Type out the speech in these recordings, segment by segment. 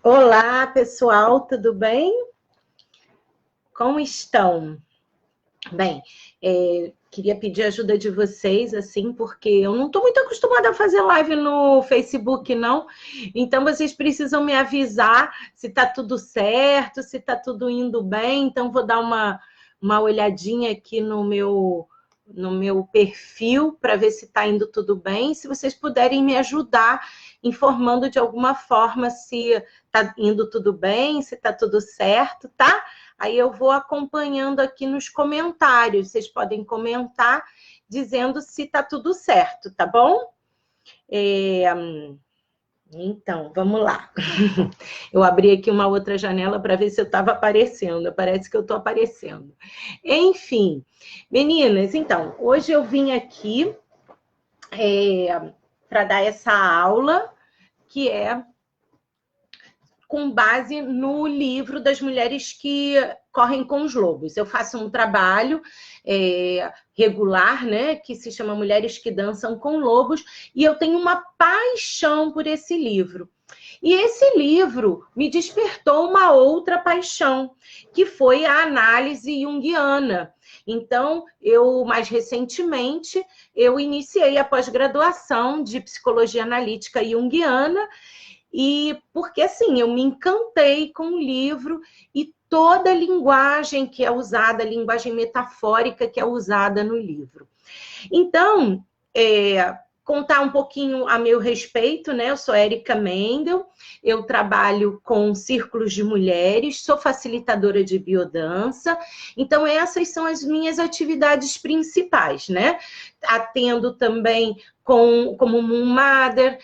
Olá, pessoal, tudo bem? Como estão? Bem, queria pedir ajuda de vocês, assim, porque eu não estou muito acostumada a fazer live no Facebook, não. Então, vocês precisam me avisar se está tudo certo, se está tudo indo bem. Então, vou dar uma olhadinha aqui no meu perfil para ver se está indo tudo bem. Se vocês puderem me ajudar informando de alguma forma se está indo tudo bem, se está tudo certo, tá? Aí eu vou acompanhando aqui nos comentários. Vocês podem comentar dizendo se está tudo certo, tá bom? Então, vamos lá. Eu abri aqui uma outra janela para ver se eu estava aparecendo. Parece que eu estou aparecendo. Enfim, meninas, então, hoje eu vim aqui para dar essa aula, que é com base no livro das mulheres que correm com os lobos. Eu faço um trabalho regular, né, que se chama Mulheres que Dançam com Lobos, e eu tenho uma paixão por esse livro. E esse livro me despertou uma outra paixão, que foi a análise junguiana. Então, mais recentemente, eu iniciei a pós-graduação de psicologia analítica junguiana, e porque assim, eu me encantei com o livro e toda a linguagem que é usada, a linguagem metafórica que é usada no livro. Então, contar um pouquinho a meu respeito, né? Eu sou Érica Mendel, eu trabalho com círculos de mulheres, sou facilitadora de biodança, então essas são as minhas atividades principais, né? Atendo também como Moon Mother,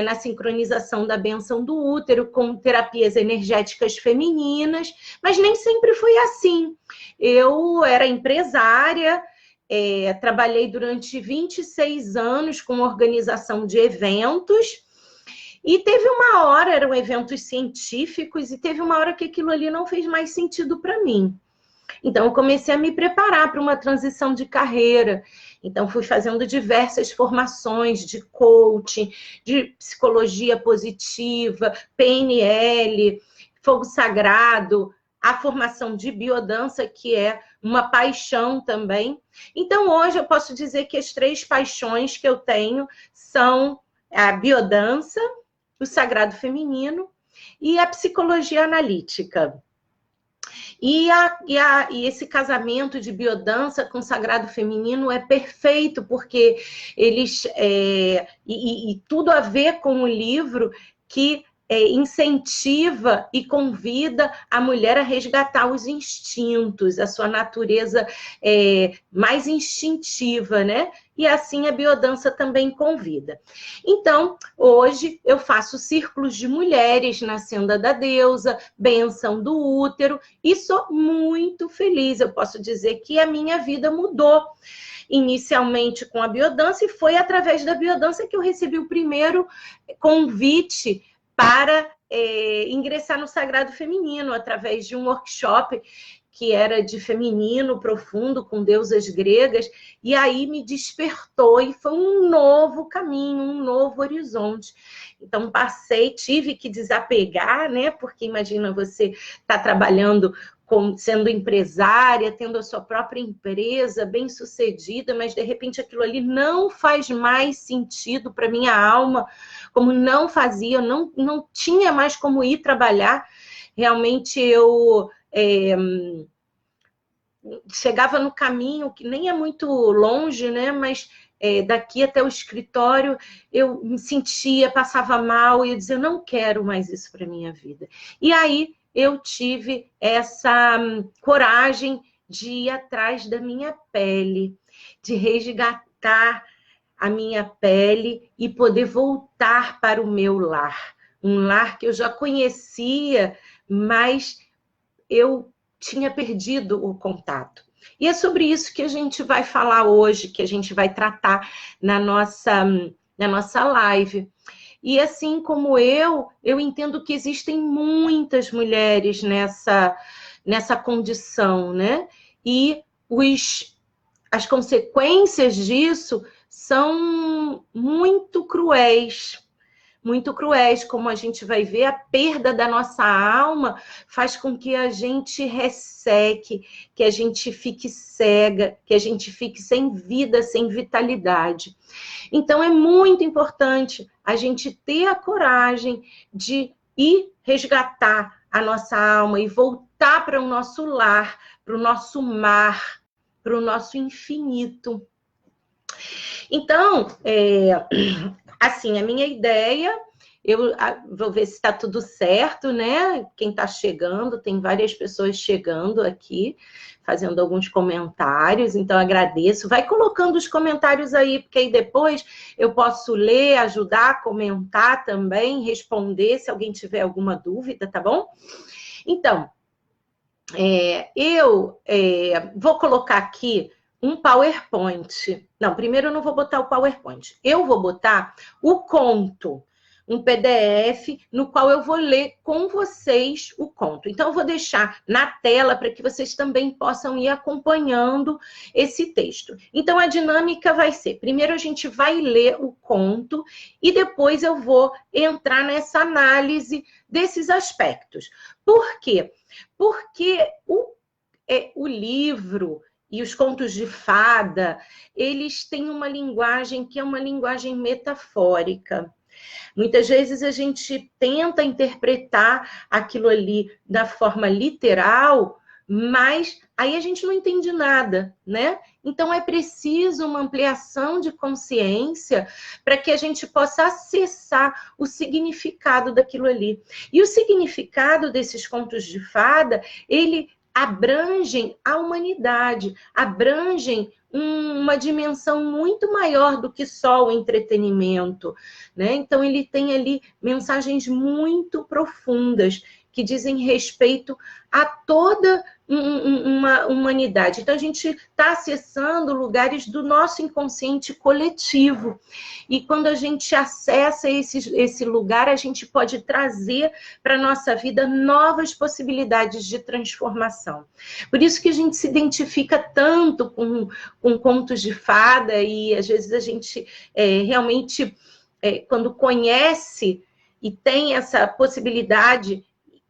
na sincronização da bênção do útero, com terapias energéticas femininas, mas nem sempre foi assim. Eu era empresária, trabalhei durante 26 anos com organização de eventos, e teve uma hora, eram eventos científicos, e teve uma hora que aquilo ali não fez mais sentido para mim. Então, eu comecei a me preparar para uma transição de carreira. Então, fui fazendo diversas formações de coaching, de psicologia positiva, PNL, fogo sagrado, a formação de biodança, que é uma paixão também. Então, hoje eu posso dizer que as 3 paixões que eu tenho são a biodança, o sagrado feminino e a psicologia analítica. E esse casamento de biodança com sagrado feminino é perfeito, porque eles... e tudo a ver com o livro que incentiva e convida a mulher a resgatar os instintos, a sua natureza mais instintiva, né? E assim a biodança também convida. Então, hoje eu faço círculos de mulheres na Senda da Deusa, bênção do útero, e sou muito feliz. Eu posso dizer que a minha vida mudou inicialmente com a biodança, e foi através da biodança que eu recebi o primeiro convite para ingressar no Sagrado Feminino, através de um workshop que era de feminino profundo, com deusas gregas, e aí me despertou, e foi um novo caminho, um novo horizonte. Então, tive que desapegar, né? Porque imagina você estar trabalhando sendo empresária, tendo a sua própria empresa bem-sucedida, mas de repente aquilo ali não faz mais sentido para minha alma, como não fazia, não tinha mais como ir trabalhar. Realmente eu chegava no caminho, que nem é muito longe, né? Mas daqui até o escritório eu me sentia, passava mal, e eu dizia, eu não quero mais isso para minha vida. E aí eu tive essa coragem de ir atrás da minha pele, de resgatar a minha pele e poder voltar para o meu lar. Um lar que eu já conhecia, mas eu tinha perdido o contato. E é sobre isso que a gente vai falar hoje, que a gente vai tratar na nossa live. E assim como eu entendo que existem muitas mulheres nessa condição, né? E as consequências disso são muito cruéis, muito cruéis, como a gente vai ver, a perda da nossa alma faz com que a gente resseque, que a gente fique cega, que a gente fique sem vida, sem vitalidade. Então, é muito importante a gente ter a coragem de ir resgatar a nossa alma e voltar para o nosso lar, para o nosso mar, para o nosso infinito. Então, assim, a minha ideia, eu vou ver se está tudo certo, né? Quem está chegando, tem várias pessoas chegando aqui, fazendo alguns comentários, então agradeço. Vai colocando os comentários aí, porque aí depois eu posso ler, ajudar, comentar também, responder se alguém tiver alguma dúvida, tá bom? Então, eu vou colocar aqui um PowerPoint. Não, primeiro eu não vou botar o PowerPoint. Eu vou botar o conto, um PDF, no qual eu vou ler com vocês o conto. Então, eu vou deixar na tela para que vocês também possam ir acompanhando esse texto. Então, a dinâmica vai ser, primeiro a gente vai ler o conto e depois eu vou entrar nessa análise desses aspectos. Por quê? Porque o livro e os contos de fada, eles têm uma linguagem que é uma linguagem metafórica. Muitas vezes a gente tenta interpretar aquilo ali da forma literal, mas aí a gente não entende nada, né? Então é preciso uma ampliação de consciência para que a gente possa acessar o significado daquilo ali. E o significado desses contos de fada, ele abrangem a humanidade, abrangem uma dimensão muito maior do que só o entretenimento, né? Então, ele tem ali mensagens muito profundas que dizem respeito a toda uma humanidade. Então, a gente está acessando lugares do nosso inconsciente coletivo. E quando a gente acessa esse lugar, a gente pode trazer para a nossa vida novas possibilidades de transformação. Por isso que a gente se identifica tanto com contos de fada e, às vezes, a gente realmente, quando conhece e tem essa possibilidade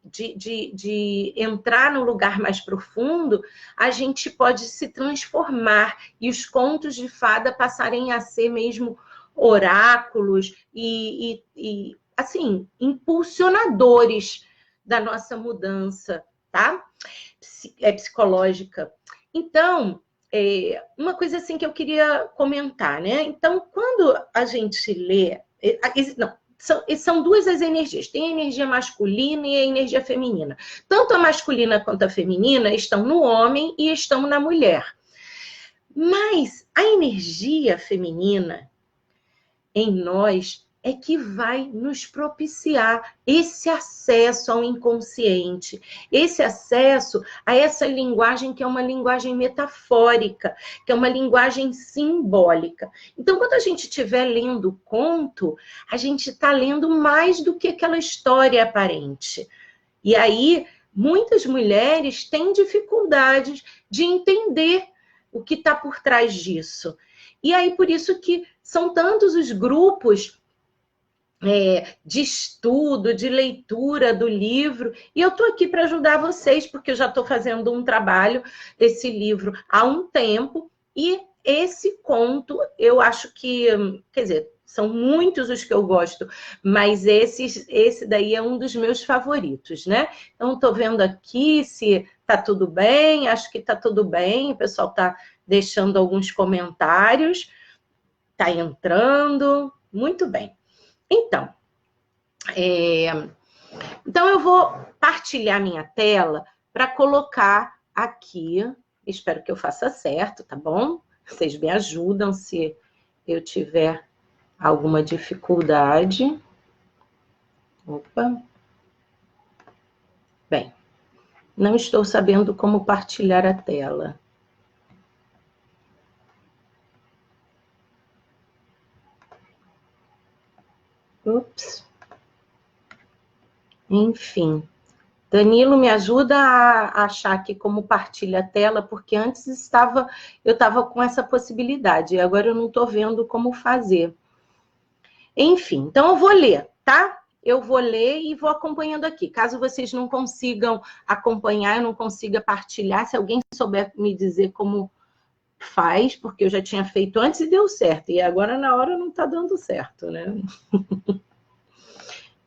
de entrar no lugar mais profundo, a gente pode se transformar e os contos de fada passarem a ser mesmo oráculos e assim, impulsionadores da nossa mudança, tá? Psicológica. Então, uma coisa assim que eu queria comentar, né? Então, quando a gente lê... Não, são duas as energias. Tem a energia masculina e a energia feminina. Tanto a masculina quanto a feminina estão no homem e estão na mulher. Mas a energia feminina em nós é que vai nos propiciar esse acesso ao inconsciente, esse acesso a essa linguagem que é uma linguagem metafórica, que é uma linguagem simbólica. Então, quando a gente estiver lendo o conto, a gente está lendo mais do que aquela história aparente. E aí, muitas mulheres têm dificuldades de entender o que está por trás disso. E aí, por isso que são tantos os grupos de estudo, de leitura do livro, e eu estou aqui para ajudar vocês, porque eu já estou fazendo um trabalho desse livro há um tempo, e esse conto, eu acho que, quer dizer, são muitos os que eu gosto, mas esse daí é um dos meus favoritos, né? Então, estou vendo aqui se está tudo bem, acho que está tudo bem, o pessoal está deixando alguns comentários, está entrando, muito bem. Então, eu vou partilhar minha tela para colocar aqui. Espero que eu faça certo, tá bom? Vocês me ajudam se eu tiver alguma dificuldade. Opa. Bem, não estou sabendo como partilhar a tela. Ups. Enfim. Danilo, me ajuda a achar aqui como partilha a tela, porque antes eu estava com essa possibilidade, e agora eu não estou vendo como fazer. Enfim, então eu vou ler. tá? Eu vou ler e vou acompanhando aqui. Caso vocês não consigam acompanhar, eu não consiga partilhar, se alguém souber me dizer como faz, porque eu já tinha feito antes e deu certo, e agora na hora não está dando certo, né?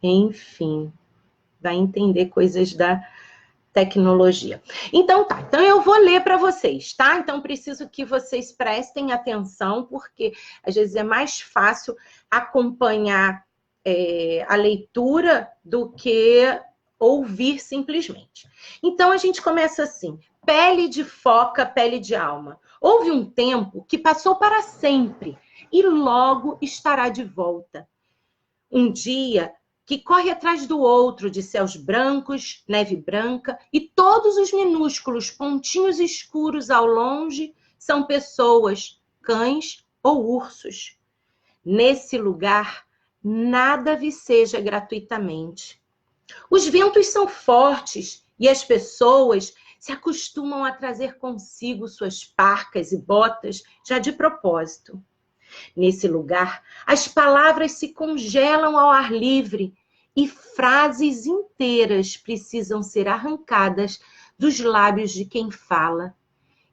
Enfim, vai entender coisas da tecnologia. Então tá, então eu vou ler para vocês, tá? Então preciso que vocês prestem atenção, porque às vezes é mais fácil acompanhar a leitura do que ouvir simplesmente. Então a gente começa assim: pele de foca, pele de alma. Houve um tempo que passou para sempre e logo estará de volta. Um dia que corre atrás do outro, de céus brancos, neve branca, e todos os minúsculos pontinhos escuros ao longe são pessoas, cães ou ursos. Nesse lugar, nada viceja gratuitamente. Os ventos são fortes e as pessoas se acostumam a trazer consigo suas parcas e botas já de propósito. Nesse lugar, as palavras se congelam ao ar livre e frases inteiras precisam ser arrancadas dos lábios de quem fala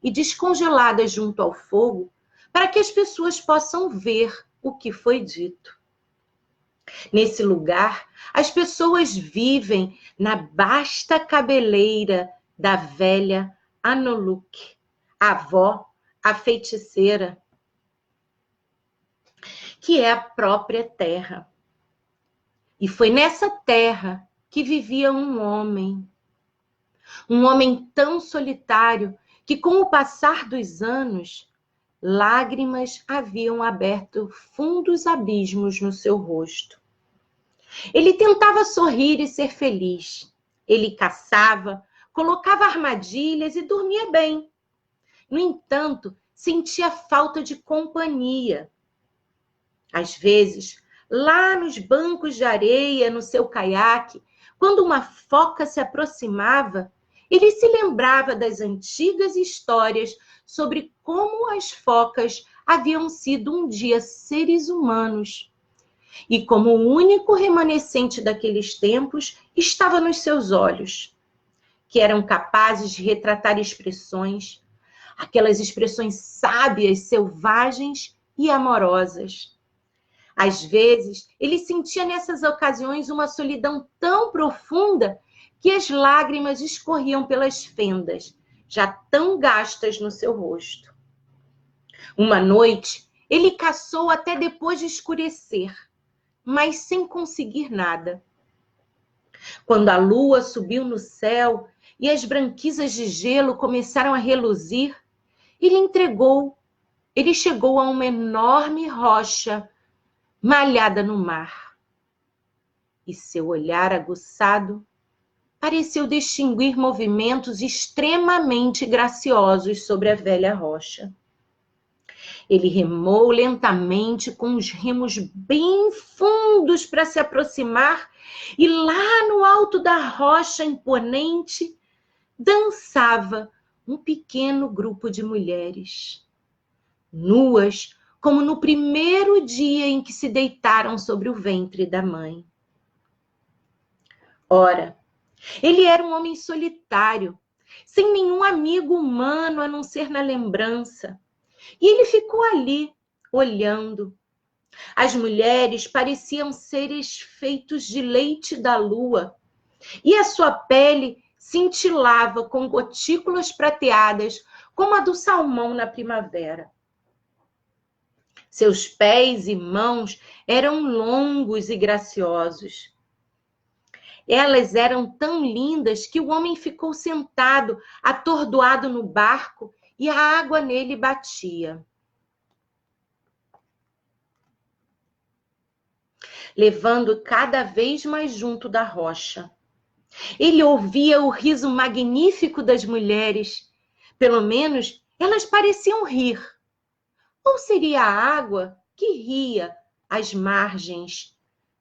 e descongeladas junto ao fogo para que as pessoas possam ver o que foi dito. Nesse lugar, as pessoas vivem na basta cabeleira da velha Anoluk, a avó, a feiticeira, que é a própria terra. E foi nessa terra que vivia um homem tão solitário que, com o passar dos anos, lágrimas haviam aberto fundos abismos no seu rosto. Ele tentava sorrir e ser feliz. Ele caçava, colocava armadilhas e dormia bem. No entanto, sentia falta de companhia. Às vezes, lá nos bancos de areia, no seu caiaque, quando uma foca se aproximava, ele se lembrava das antigas histórias sobre como as focas haviam sido um dia seres humanos e como o único remanescente daqueles tempos estava nos seus olhos, que eram capazes de retratar expressões, aquelas expressões sábias, selvagens e amorosas. Às vezes, ele sentia nessas ocasiões uma solidão tão profunda que as lágrimas escorriam pelas fendas, já tão gastas no seu rosto. Uma noite, ele caçou até depois de escurecer, mas sem conseguir nada. Quando a lua subiu no céu e as branquizas de gelo começaram a reluzir, ele chegou a uma enorme rocha malhada no mar. E seu olhar aguçado pareceu distinguir movimentos extremamente graciosos sobre a velha rocha. Ele remou lentamente com os remos bem fundos para se aproximar e lá no alto da rocha imponente dançava um pequeno grupo de mulheres, nuas como no primeiro dia em que se deitaram sobre o ventre da mãe. Ora, ele era um homem solitário, sem nenhum amigo humano a não ser na lembrança. E ele ficou ali, olhando. As mulheres pareciam seres feitos de leite da lua, e a sua pele cintilava com gotículas prateadas, como a do salmão na primavera. Seus pés e mãos eram longos e graciosos. Elas eram tão lindas que o homem ficou sentado, atordoado no barco, e a água nele batia. Levando cada vez mais junto da rocha. Ele ouvia o riso magnífico das mulheres. Pelo menos, elas pareciam rir. Ou seria a água que ria às margens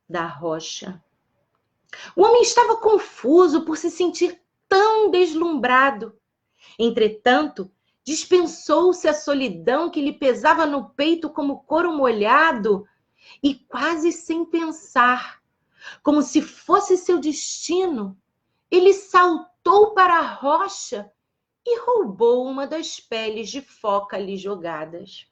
da rocha? O homem estava confuso por se sentir tão deslumbrado. Entretanto, dispensou-se a solidão que lhe pesava no peito como couro molhado e, quase sem pensar, Como se fosse seu destino, ele saltou para a rocha e roubou uma das peles de foca ali jogadas.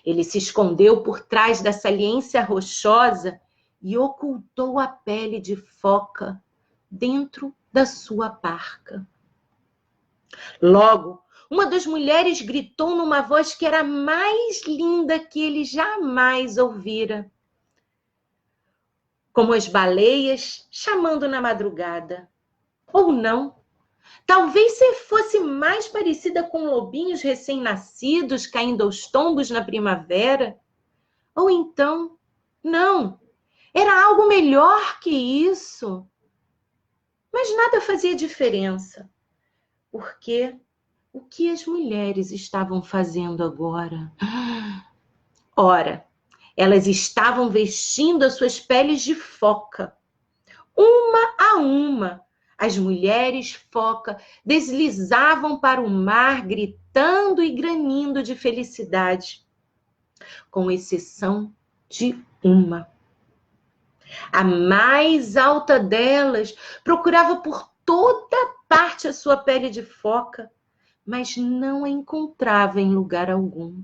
Ele se escondeu por trás da saliência rochosa e ocultou a pele de foca dentro da sua parca. Logo, uma das mulheres gritou numa voz que era a mais linda que ele jamais ouvira, como as baleias chamando na madrugada. Ou não. Talvez se fosse mais parecida com lobinhos recém-nascidos caindo aos tombos na primavera. Ou então, não, era algo melhor que isso. Mas nada fazia diferença, porque o que as mulheres estavam fazendo agora? Ora, elas estavam vestindo as suas peles de foca, uma a uma. As mulheres foca deslizavam para o mar, gritando e granindo de felicidade, com exceção de uma. A mais alta delas procurava por toda parte a sua pele de foca, mas não a encontrava em lugar algum.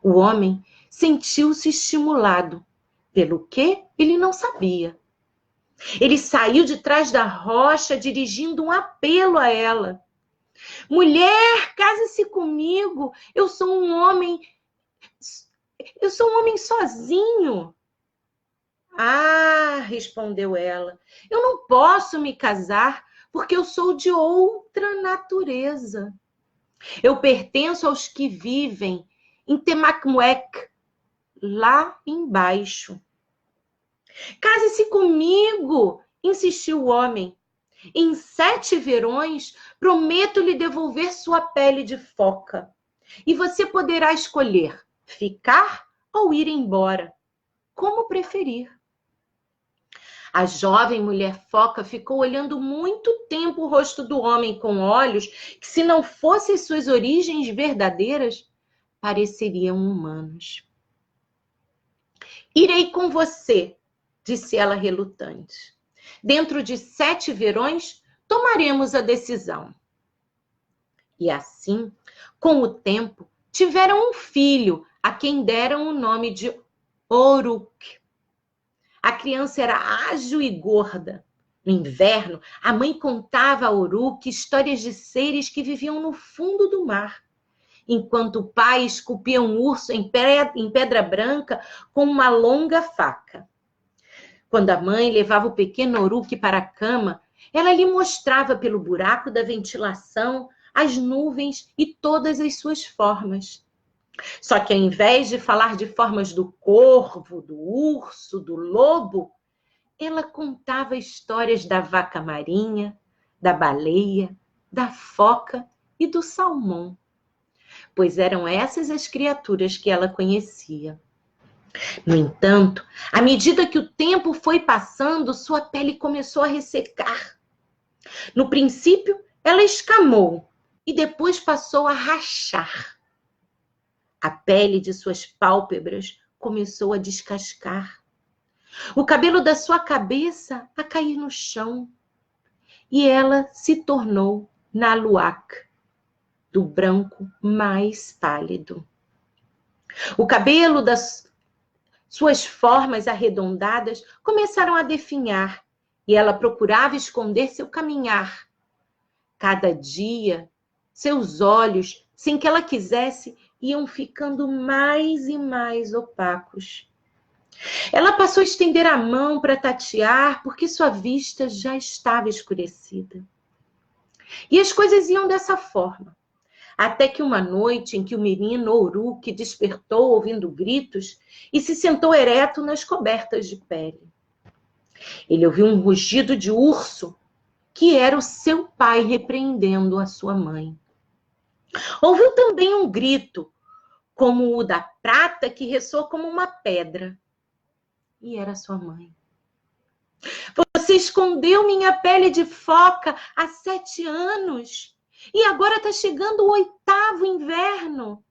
O homem sentiu-se estimulado, pelo que ele não sabia. Ele saiu de trás da rocha dirigindo um apelo a ela. Mulher, case-se comigo. Eu sou um homem sozinho. Ah, respondeu ela, eu não posso me casar porque eu sou de outra natureza. Eu pertenço aos que vivem em Temacmuec, lá embaixo. Case-se comigo, insistiu o homem. Em 7 verões, prometo lhe devolver sua pele de foca. E você poderá escolher ficar ou ir embora, como preferir. A jovem mulher foca ficou olhando muito tempo o rosto do homem com olhos que, se não fossem suas origens verdadeiras, pareceriam humanos. Irei com você, disse ela relutante. Dentro de 7 verões, tomaremos a decisão. E assim, com o tempo, tiveram um filho, a quem deram o nome de Oruk. A criança era ágil e gorda. No inverno, a mãe contava a Oruk histórias de seres que viviam no fundo do mar, enquanto o pai esculpia um urso em pedra branca com uma longa faca. Quando a mãe levava o pequeno Oruk para a cama, ela lhe mostrava pelo buraco da ventilação as nuvens e todas as suas formas. Só que ao invés de falar de formas do corvo, do urso, do lobo, ela contava histórias da vaca marinha, da baleia, da foca e do salmão, pois eram essas as criaturas que ela conhecia. No entanto, à medida que o tempo foi passando, sua pele começou a ressecar. No princípio, ela escamou e depois passou a rachar. A pele de suas pálpebras começou a descascar. O cabelo da sua cabeça a cair no chão. E ela se tornou Naluac, do branco mais pálido. O cabelo das suas formas arredondadas começaram a definhar e ela procurava esconder seu caminhar. Cada dia, seus olhos, sem que ela quisesse, iam ficando mais e mais opacos. Ela passou a estender a mão para tatear, porque sua vista já estava escurecida. E as coisas iam dessa forma, até que uma noite em que o menino Oruk despertou ouvindo gritos e se sentou ereto nas cobertas de pele. Ele ouviu um rugido de urso, que era o seu pai repreendendo a sua mãe. Ouviu também um grito, como o da prata, que ressoou como uma pedra. E era sua mãe. Você escondeu minha pele de foca há 7 anos. E agora está chegando o 8º inverno.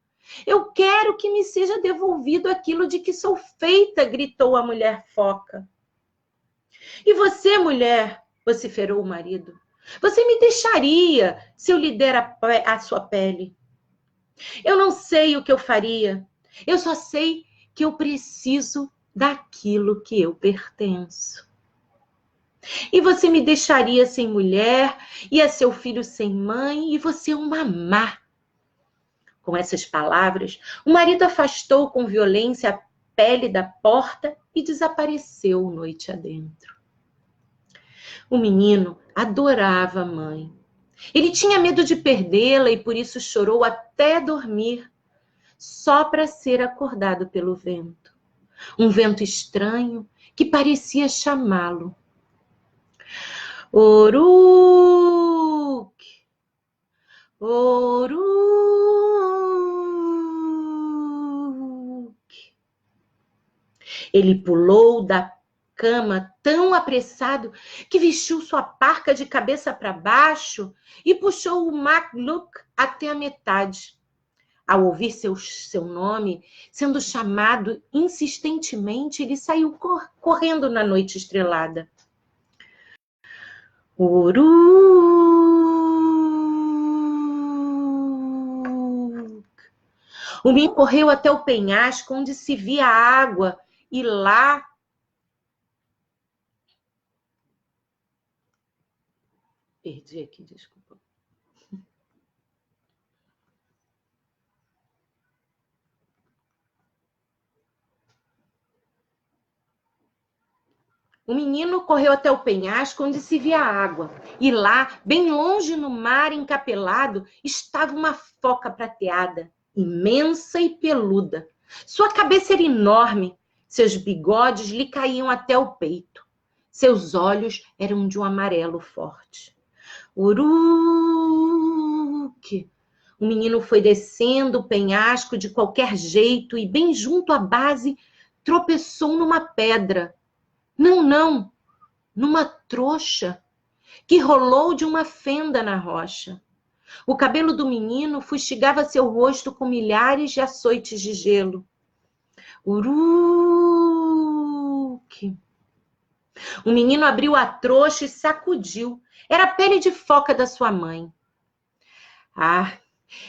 Eu quero que me seja devolvido aquilo de que sou feita, gritou a mulher foca. E você, mulher, vociferou o marido, você me deixaria se eu lhe der a sua pele? Eu não sei o que eu faria. Eu só sei que eu preciso daquilo que eu pertenço. E você me deixaria sem mulher, e a seu filho sem mãe, e você é uma má. Com essas palavras, o marido afastou com violência a pele da porta e desapareceu noite adentro. O menino adorava a mãe. Ele tinha medo de perdê-la e por isso chorou até dormir, só para ser acordado pelo vento. Um vento estranho que parecia chamá-lo. Uruk! Uruk! Ele pulou da cama tão apressado que vestiu sua parca de cabeça para baixo e puxou o Makluk até a metade. Ao ouvir seu nome sendo chamado insistentemente, ele saiu correndo na noite estrelada. Uruk! O menino correu até o penhasco onde se via água e lá... Perdi aqui, desculpa. O menino correu até o penhasco onde se via água. E lá, bem longe no mar encapelado, estava uma foca prateada, imensa e peluda. Sua cabeça era enorme, seus bigodes lhe caíam até o peito. Seus olhos eram de um amarelo forte. Uruk! O menino foi descendo o penhasco de qualquer jeito e, bem junto à base, tropeçou numa pedra. Não, numa trouxa que rolou de uma fenda na rocha. O cabelo do menino fustigava seu rosto com milhares de açoites de gelo. Uruk! O menino abriu a trouxa e sacudiu. Era a pele de foca da sua mãe. Ah,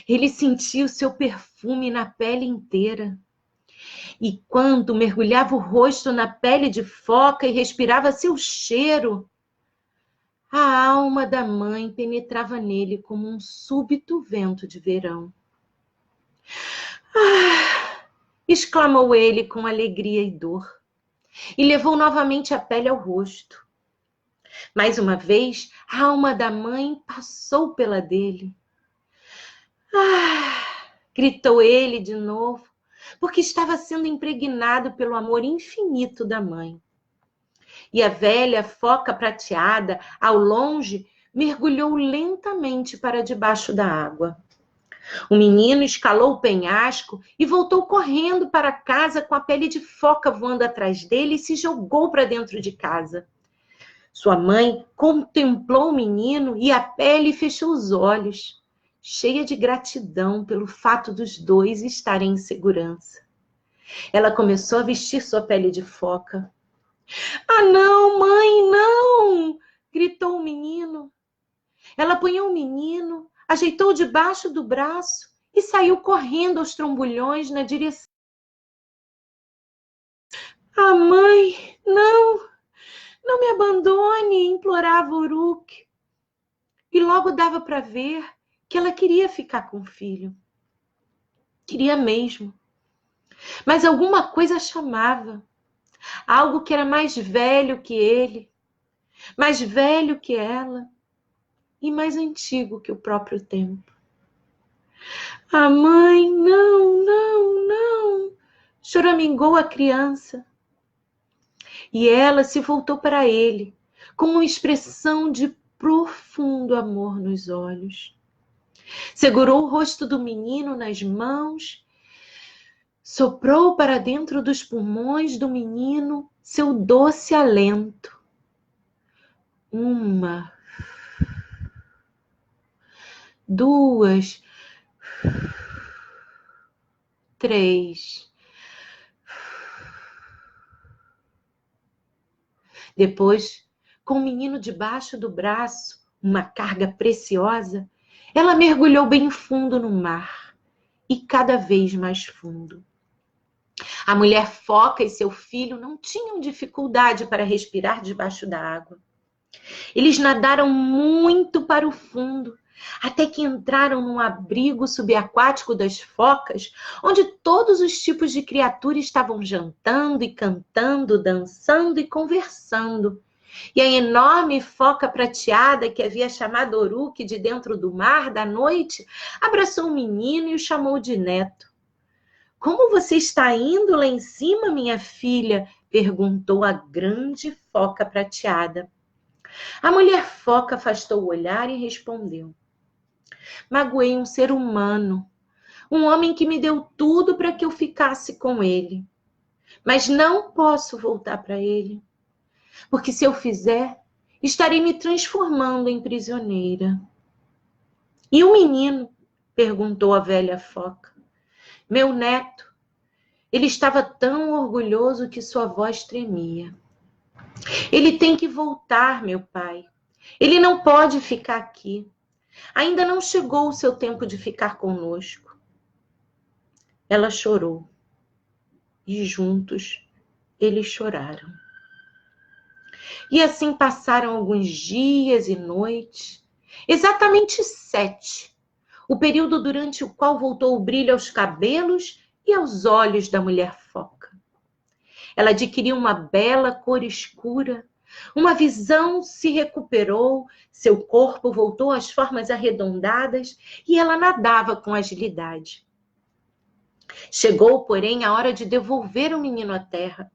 ele sentia o seu perfume na pele inteira. E quando mergulhava o rosto na pele de foca e respirava seu cheiro, a alma da mãe penetrava nele como um súbito vento de verão. Ah! Exclamou ele com alegria e dor, e levou novamente a pele ao rosto. Mais uma vez, a alma da mãe passou pela dele. Ah! Gritou ele de novo, porque estava sendo impregnado pelo amor infinito da mãe. E a velha foca prateada, ao longe, mergulhou lentamente para debaixo da água. O menino escalou o penhasco e voltou correndo para casa com a pele de foca voando atrás dele e se jogou para dentro de casa. Sua mãe contemplou o menino e a pele fechou os olhos, cheia de gratidão pelo fato dos dois estarem em segurança. Ela começou a vestir sua pele de foca. Ah, não, mãe, não! Gritou o menino. Ela apanhou o menino, ajeitou debaixo do braço e saiu correndo aos trombulhões na direção. Ah, mãe, não me abandone, implorava Uruk. E logo dava para ver que ela queria ficar com o filho. Queria mesmo. Mas alguma coisa chamava. Algo que era mais velho que ele, mais velho que ela e mais antigo que o próprio tempo. A mãe, não, choramingou a criança. E ela se voltou para ele, com uma expressão de profundo amor nos olhos. Segurou o rosto do menino nas mãos, soprou para dentro dos pulmões do menino seu doce alento. Uma, duas, 3. Depois, com o menino debaixo do braço, uma carga preciosa, ela mergulhou bem fundo no mar, e cada vez mais fundo. A mulher foca e seu filho não tinham dificuldade para respirar debaixo da água. Eles nadaram muito para o fundo, até que entraram num abrigo subaquático das focas, onde todos os tipos de criatura estavam jantando e cantando, dançando e conversando. E a enorme foca prateada que havia chamado Oruque de dentro do mar da noite, abraçou o menino e o chamou de neto. Como você está indo lá em cima, minha filha? Perguntou a grande foca prateada. A mulher foca afastou o olhar e respondeu. Magoei um ser humano, um homem que me deu tudo para que eu ficasse com ele. Mas não posso voltar para ele, porque se eu fizer, estarei me transformando em prisioneira. E o menino? Perguntou a velha foca. Meu neto. Ele estava tão orgulhoso que sua voz tremia. Ele tem que voltar, meu pai. Ele não pode ficar aqui. Ainda não chegou o seu tempo de ficar conosco. Ela chorou. E juntos eles choraram. E assim passaram alguns dias e noites. Exatamente 7. O período durante o qual voltou o brilho aos cabelos e aos olhos da mulher foca. Ela adquiriu uma bela cor escura, uma visão se recuperou, seu corpo voltou às formas arredondadas e ela nadava com agilidade. Chegou, porém, a hora de devolver o menino à terra.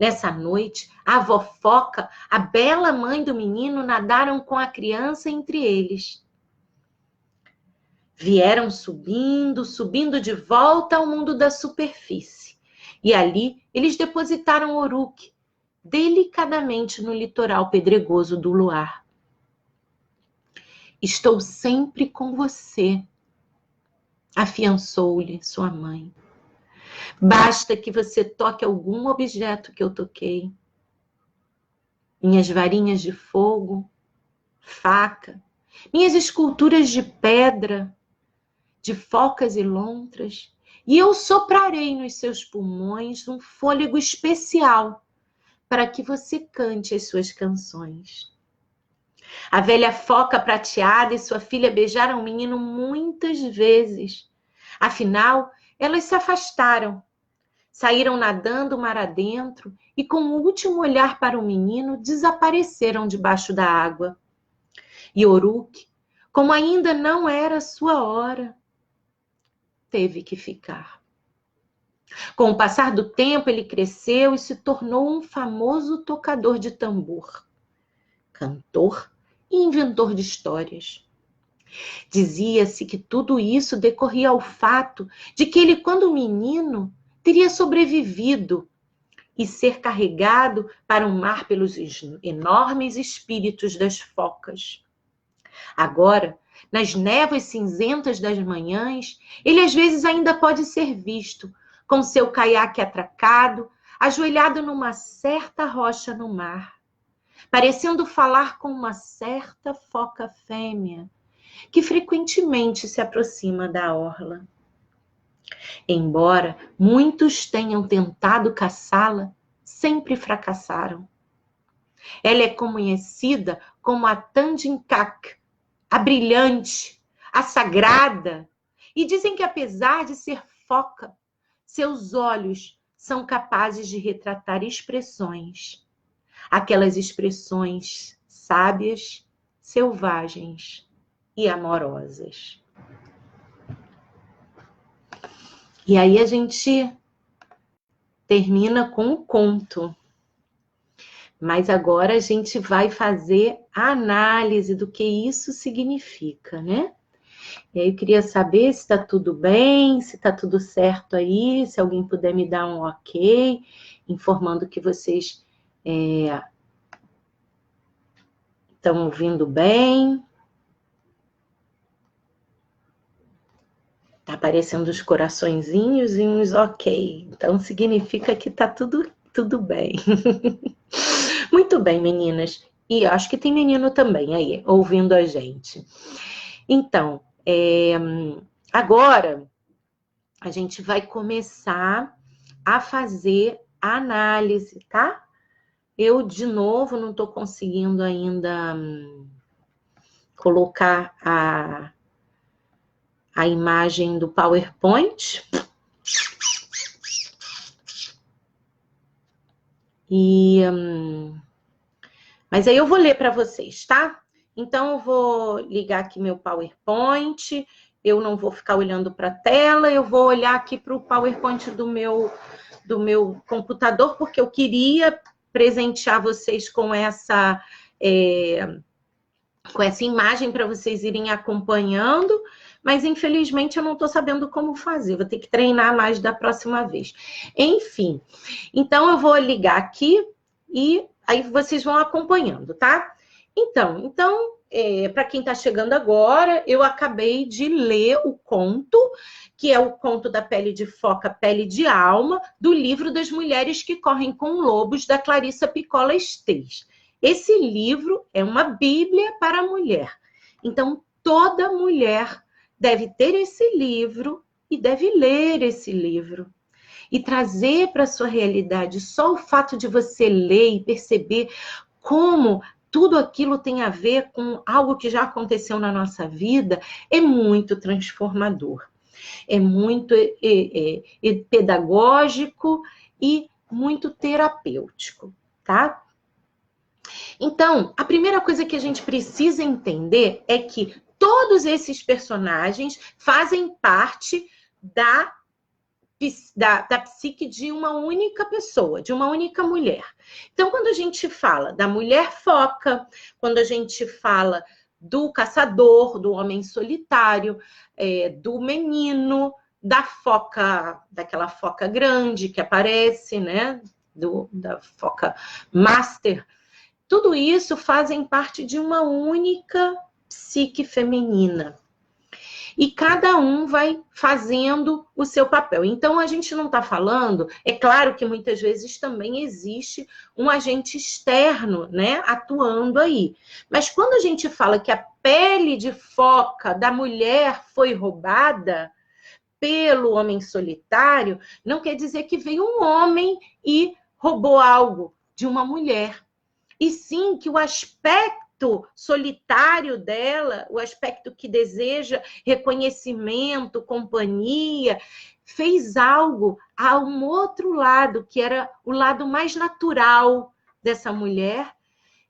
Nessa noite, a avó foca, a bela mãe do menino, nadaram com a criança entre eles. Vieram subindo de volta ao mundo da superfície. E ali eles depositaram Oruque, delicadamente no litoral pedregoso do luar. Estou sempre com você, afiançou-lhe sua mãe. Basta que você toque algum objeto que eu toquei. Minhas varinhas de fogo, faca, minhas esculturas de pedra, de focas e lontras, e eu soprarei nos seus pulmões um fôlego especial para que você cante as suas canções. A velha foca prateada e sua filha beijaram o menino muitas vezes. Afinal, elas se afastaram, saíram nadando mar adentro e, com o último olhar para o menino, desapareceram debaixo da água. E Oruque, como ainda não era sua hora, teve que ficar. Com o passar do tempo, ele cresceu e se tornou um famoso tocador de tambor, cantor e inventor de histórias. Dizia-se que tudo isso decorria ao fato de que ele, quando menino, teria sobrevivido e ser carregado para o mar pelos enormes espíritos das focas. Agora, nas névoas cinzentas das manhãs, ele às vezes ainda pode ser visto, com seu caiaque atracado, ajoelhado numa certa rocha no mar, parecendo falar com uma certa foca fêmea, que frequentemente se aproxima da orla. Embora muitos tenham tentado caçá-la, sempre fracassaram. Ela é conhecida como a Tandinkak, a brilhante, a sagrada, e dizem que apesar de ser foca, seus olhos são capazes de retratar expressões, aquelas expressões sábias, selvagens e amorosas. E aí a gente termina com o conto. Mas agora a gente vai fazer a análise do que isso significa, né? E aí eu queria saber se está tudo bem, se está tudo certo aí, se alguém puder me dar um ok, informando que vocês estão ouvindo bem. Tá aparecendo os coraçõezinhos e uns ok. Então, significa que tá tudo bem. Muito bem, meninas. E acho que tem menino também aí, ouvindo a gente. Então, agora a gente vai começar a fazer a análise, tá? Eu, de novo, não estou conseguindo ainda colocar a imagem do PowerPoint. Mas aí eu vou ler para vocês, tá? Então, eu vou ligar aqui meu PowerPoint. Eu não vou ficar olhando para a tela, eu vou olhar aqui para o PowerPoint do meu computador, porque eu queria presentear vocês com essa imagem para vocês irem acompanhando, mas infelizmente eu não estou sabendo como fazer, vou ter que treinar mais da próxima vez. Enfim, então eu vou ligar aqui e aí vocês vão acompanhando, tá? Então para quem está chegando agora, eu acabei de ler o conto, que é o conto da Pele de Foca, Pele de Alma, do livro das Mulheres que Correm com Lobos, da Clarissa Pinkola Estes. Esse livro é uma bíblia para a mulher. Então, toda mulher deve ter esse livro e deve ler esse livro. E trazer para a sua realidade. Só o fato de você ler e perceber como tudo aquilo tem a ver com algo que já aconteceu na nossa vida é muito transformador. É muito pedagógico e muito terapêutico, tá? Então, a primeira coisa que a gente precisa entender é que todos esses personagens fazem parte da psique de uma única pessoa, de uma única mulher. Então, quando a gente fala da mulher foca, quando a gente fala do caçador, do homem solitário, do menino, da foca, daquela foca grande que aparece, né? Da foca master, tudo isso fazem parte de uma única psique feminina. E cada um vai fazendo o seu papel. Então, a gente não está falando... É claro que muitas vezes também existe um agente externo, né, atuando aí. Mas quando a gente fala que a pele de foca da mulher foi roubada pelo homem solitário, não quer dizer que veio um homem e roubou algo de uma mulher. E sim que o aspecto solitário dela, o aspecto que deseja reconhecimento, companhia, fez algo a um outro lado, que era o lado mais natural dessa mulher,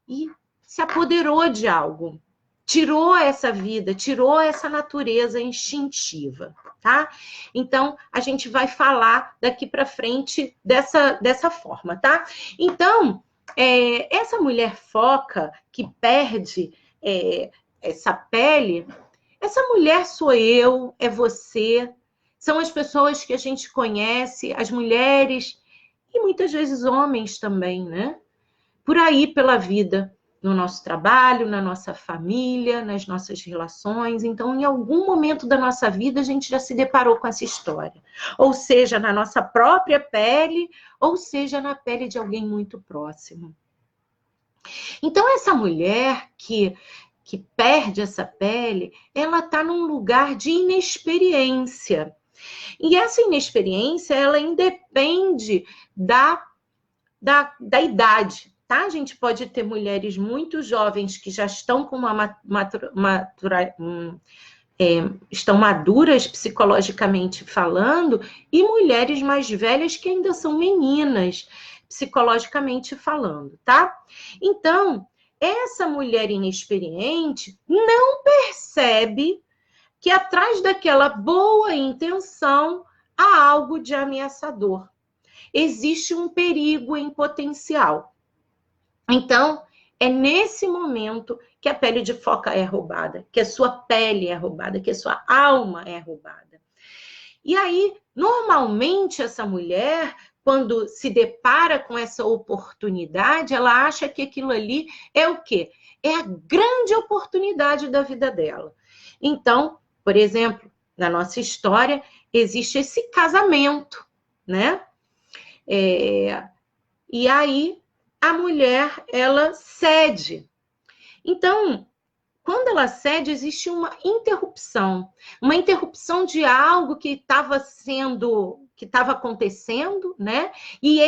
e se apoderou de algo. Tirou essa vida, tirou essa natureza instintiva, tá? Então, a gente vai falar daqui para frente dessa forma, tá? Então, essa mulher foca que perde essa pele, essa mulher sou eu, é você, são as pessoas que a gente conhece, as mulheres e muitas vezes homens também, né? Por aí pela vida, no nosso trabalho, na nossa família, nas nossas relações. Então, em algum momento da nossa vida, a gente já se deparou com essa história. Ou seja, na nossa própria pele, ou seja, na pele de alguém muito próximo. Então, essa mulher que perde essa pele, ela está num lugar de inexperiência. E essa inexperiência, ela independe da idade. Tá? A gente pode ter mulheres muito jovens que já estão com estão maduras psicologicamente falando, e mulheres mais velhas que ainda são meninas psicologicamente falando, tá? Então, essa mulher inexperiente não percebe que atrás daquela boa intenção há algo de ameaçador. Existe um perigo em potencial. Então, é nesse momento que a pele de foca é roubada, que a sua pele é roubada, que a sua alma é roubada. E aí, normalmente, essa mulher, quando se depara com essa oportunidade, ela acha que aquilo ali é o quê? É a grande oportunidade da vida dela. Então, por exemplo, na nossa história, existe esse casamento, né? E aí a mulher, ela cede. Então, quando ela cede, existe uma interrupção de algo que estava acontecendo, né? E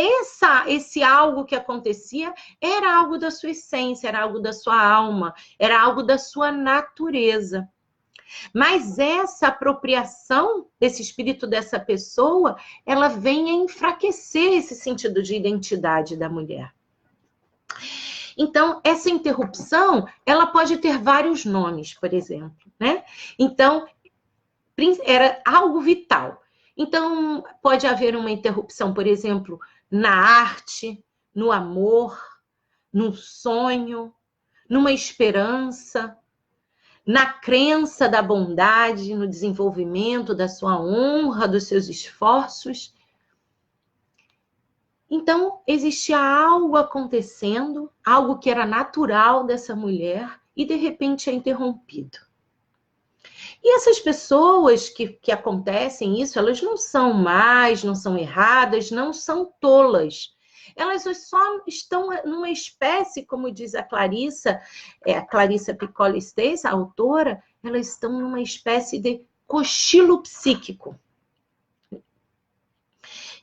esse algo que acontecia era algo da sua essência, era algo da sua alma, era algo da sua natureza. Mas essa apropriação desse espírito dessa pessoa, ela vem a enfraquecer esse sentido de identidade da mulher. Então, essa interrupção, ela pode ter vários nomes, por exemplo, né? Então, era algo vital. Então, pode haver uma interrupção, por exemplo, na arte, no amor, no sonho, numa esperança, na crença da bondade, no desenvolvimento da sua honra, dos seus esforços. Então, existia algo acontecendo, algo que era natural dessa mulher, e de repente é interrompido. E essas pessoas que acontecem isso, elas não são más, não são erradas, não são tolas. Elas só estão numa espécie, como diz a Clarissa Pinkola Estés, a autora, elas estão numa espécie de cochilo psíquico.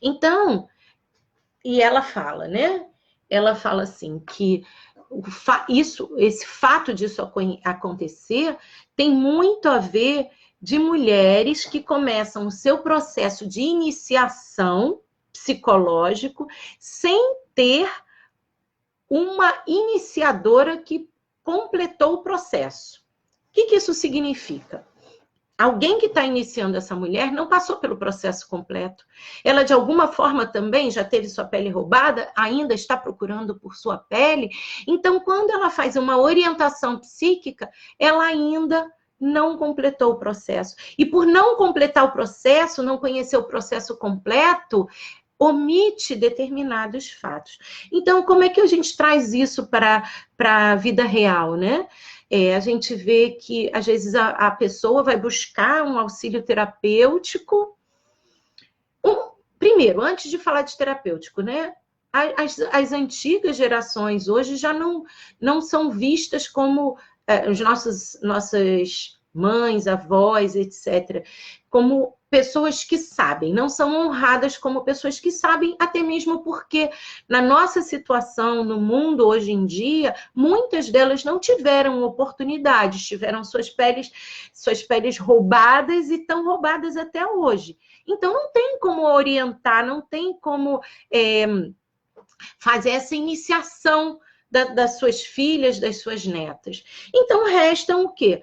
Então, e ela fala, né? Ela fala assim, que esse fato disso acontecer tem muito a ver de mulheres que começam o seu processo de iniciação psicológico sem ter uma iniciadora que completou o processo. O que isso significa? Alguém que está iniciando essa mulher não passou pelo processo completo. Ela, de alguma forma, também já teve sua pele roubada, ainda está procurando por sua pele. Então, quando ela faz uma orientação psíquica, ela ainda não completou o processo. E por não completar o processo, não conhecer o processo completo, omite determinados fatos. Então, como é que a gente traz isso para a vida real, né? A gente vê que, às vezes, a pessoa vai buscar um auxílio terapêutico. Primeiro, antes de falar de terapêutico, né? As antigas gerações hoje já não são vistas como nossas mães, avós, etc., como pessoas que sabem, não são honradas como pessoas que sabem, até mesmo porque na nossa situação, no mundo hoje em dia, muitas delas não tiveram oportunidades, tiveram suas peles roubadas e estão roubadas até hoje. Então, não tem como orientar, não tem como fazer essa iniciação das suas filhas, das suas netas. Então, restam o quê?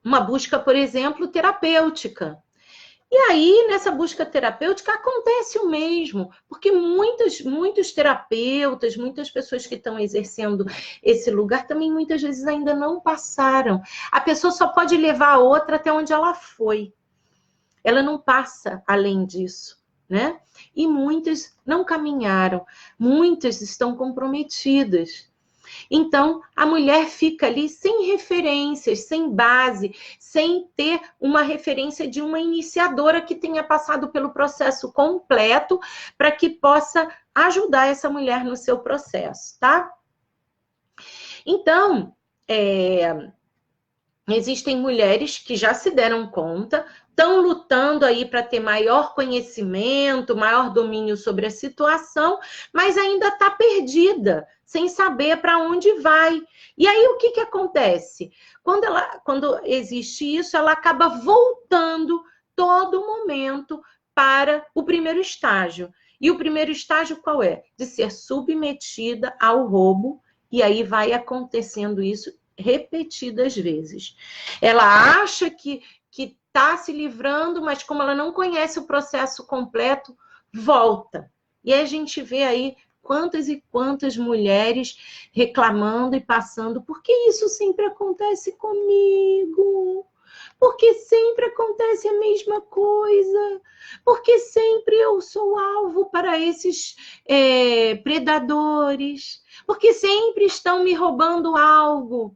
Uma busca, por exemplo, terapêutica. E aí, nessa busca terapêutica, acontece o mesmo, porque muitos terapeutas, muitas pessoas que estão exercendo esse lugar, também muitas vezes ainda não passaram. A pessoa só pode levar a outra até onde ela foi. Ela não passa além disso, né? E muitas não caminharam, muitas estão comprometidas. Então, a mulher fica ali sem referências, sem base, sem ter uma referência de uma iniciadora que tenha passado pelo processo completo para que possa ajudar essa mulher no seu processo, tá? Então, existem mulheres que já se deram conta, estão lutando aí para ter maior conhecimento, maior domínio sobre a situação, mas ainda está perdida, sem saber para onde vai. E aí o que acontece? Quando existe isso, ela acaba voltando todo momento para o primeiro estágio. E o primeiro estágio qual é? De ser submetida ao roubo, e aí vai acontecendo isso repetidas vezes. Ela acha que está se livrando, mas como ela não conhece o processo completo, volta. E aí a gente vê aí quantas e quantas mulheres reclamando e passando, por que isso sempre acontece comigo? Porque sempre acontece a mesma coisa? Porque sempre eu sou alvo para esses predadores? Porque sempre estão me roubando algo?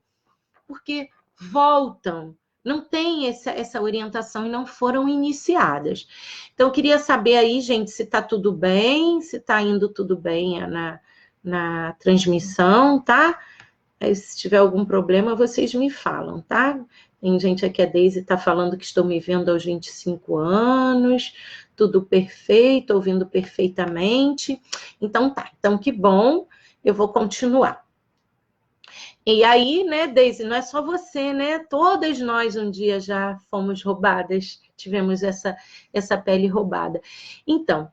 Porque voltam não tem essa orientação e não foram iniciadas. Então, eu queria saber aí, gente, se está tudo bem, se está indo tudo bem na transmissão, tá? Aí, se tiver algum problema, vocês me falam, tá? Tem gente aqui, a Deise está falando que estou me vendo aos 25 anos, tudo perfeito, ouvindo perfeitamente. Então, tá. Então, que bom, eu vou continuar. E aí, né, Deise, não é só você, né? Todas nós um dia já fomos roubadas, tivemos essa pele roubada. Então,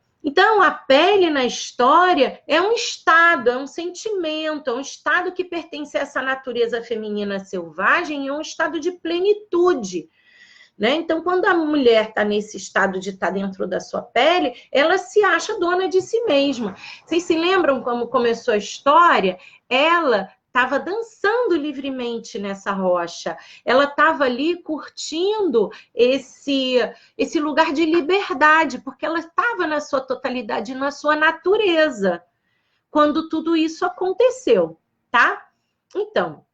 a pele na história é um estado, é um sentimento, é um estado que pertence a essa natureza feminina selvagem, é um estado de plenitude, né? Então, quando a mulher está nesse estado de estar dentro da sua pele, ela se acha dona de si mesma. Vocês se lembram como começou a história? Ela estava dançando livremente nessa rocha. Ela estava ali curtindo esse lugar de liberdade, porque ela estava na sua totalidade, na sua natureza, quando tudo isso aconteceu, tá? Então,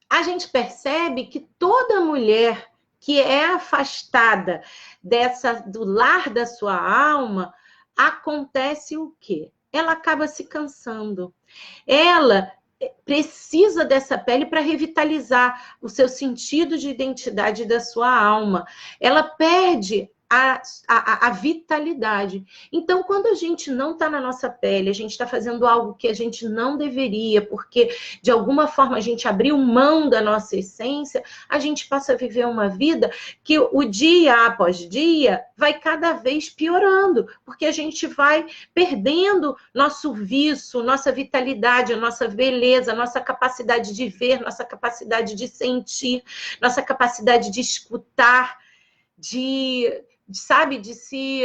a gente percebe que toda mulher que é afastada do lar da sua alma, acontece o quê? Ela acaba se cansando. Ela precisa dessa pele para revitalizar o seu sentido de identidade da sua alma. Ela perde a vitalidade. Então, quando a gente não está na nossa pele, a gente está fazendo algo que a gente não deveria, porque de alguma forma a gente abriu mão da nossa essência, a gente passa a viver uma vida que o dia após dia vai cada vez piorando, porque a gente vai perdendo nosso viço, nossa vitalidade, nossa beleza, nossa capacidade de ver, nossa capacidade de sentir, nossa capacidade de escutar, de se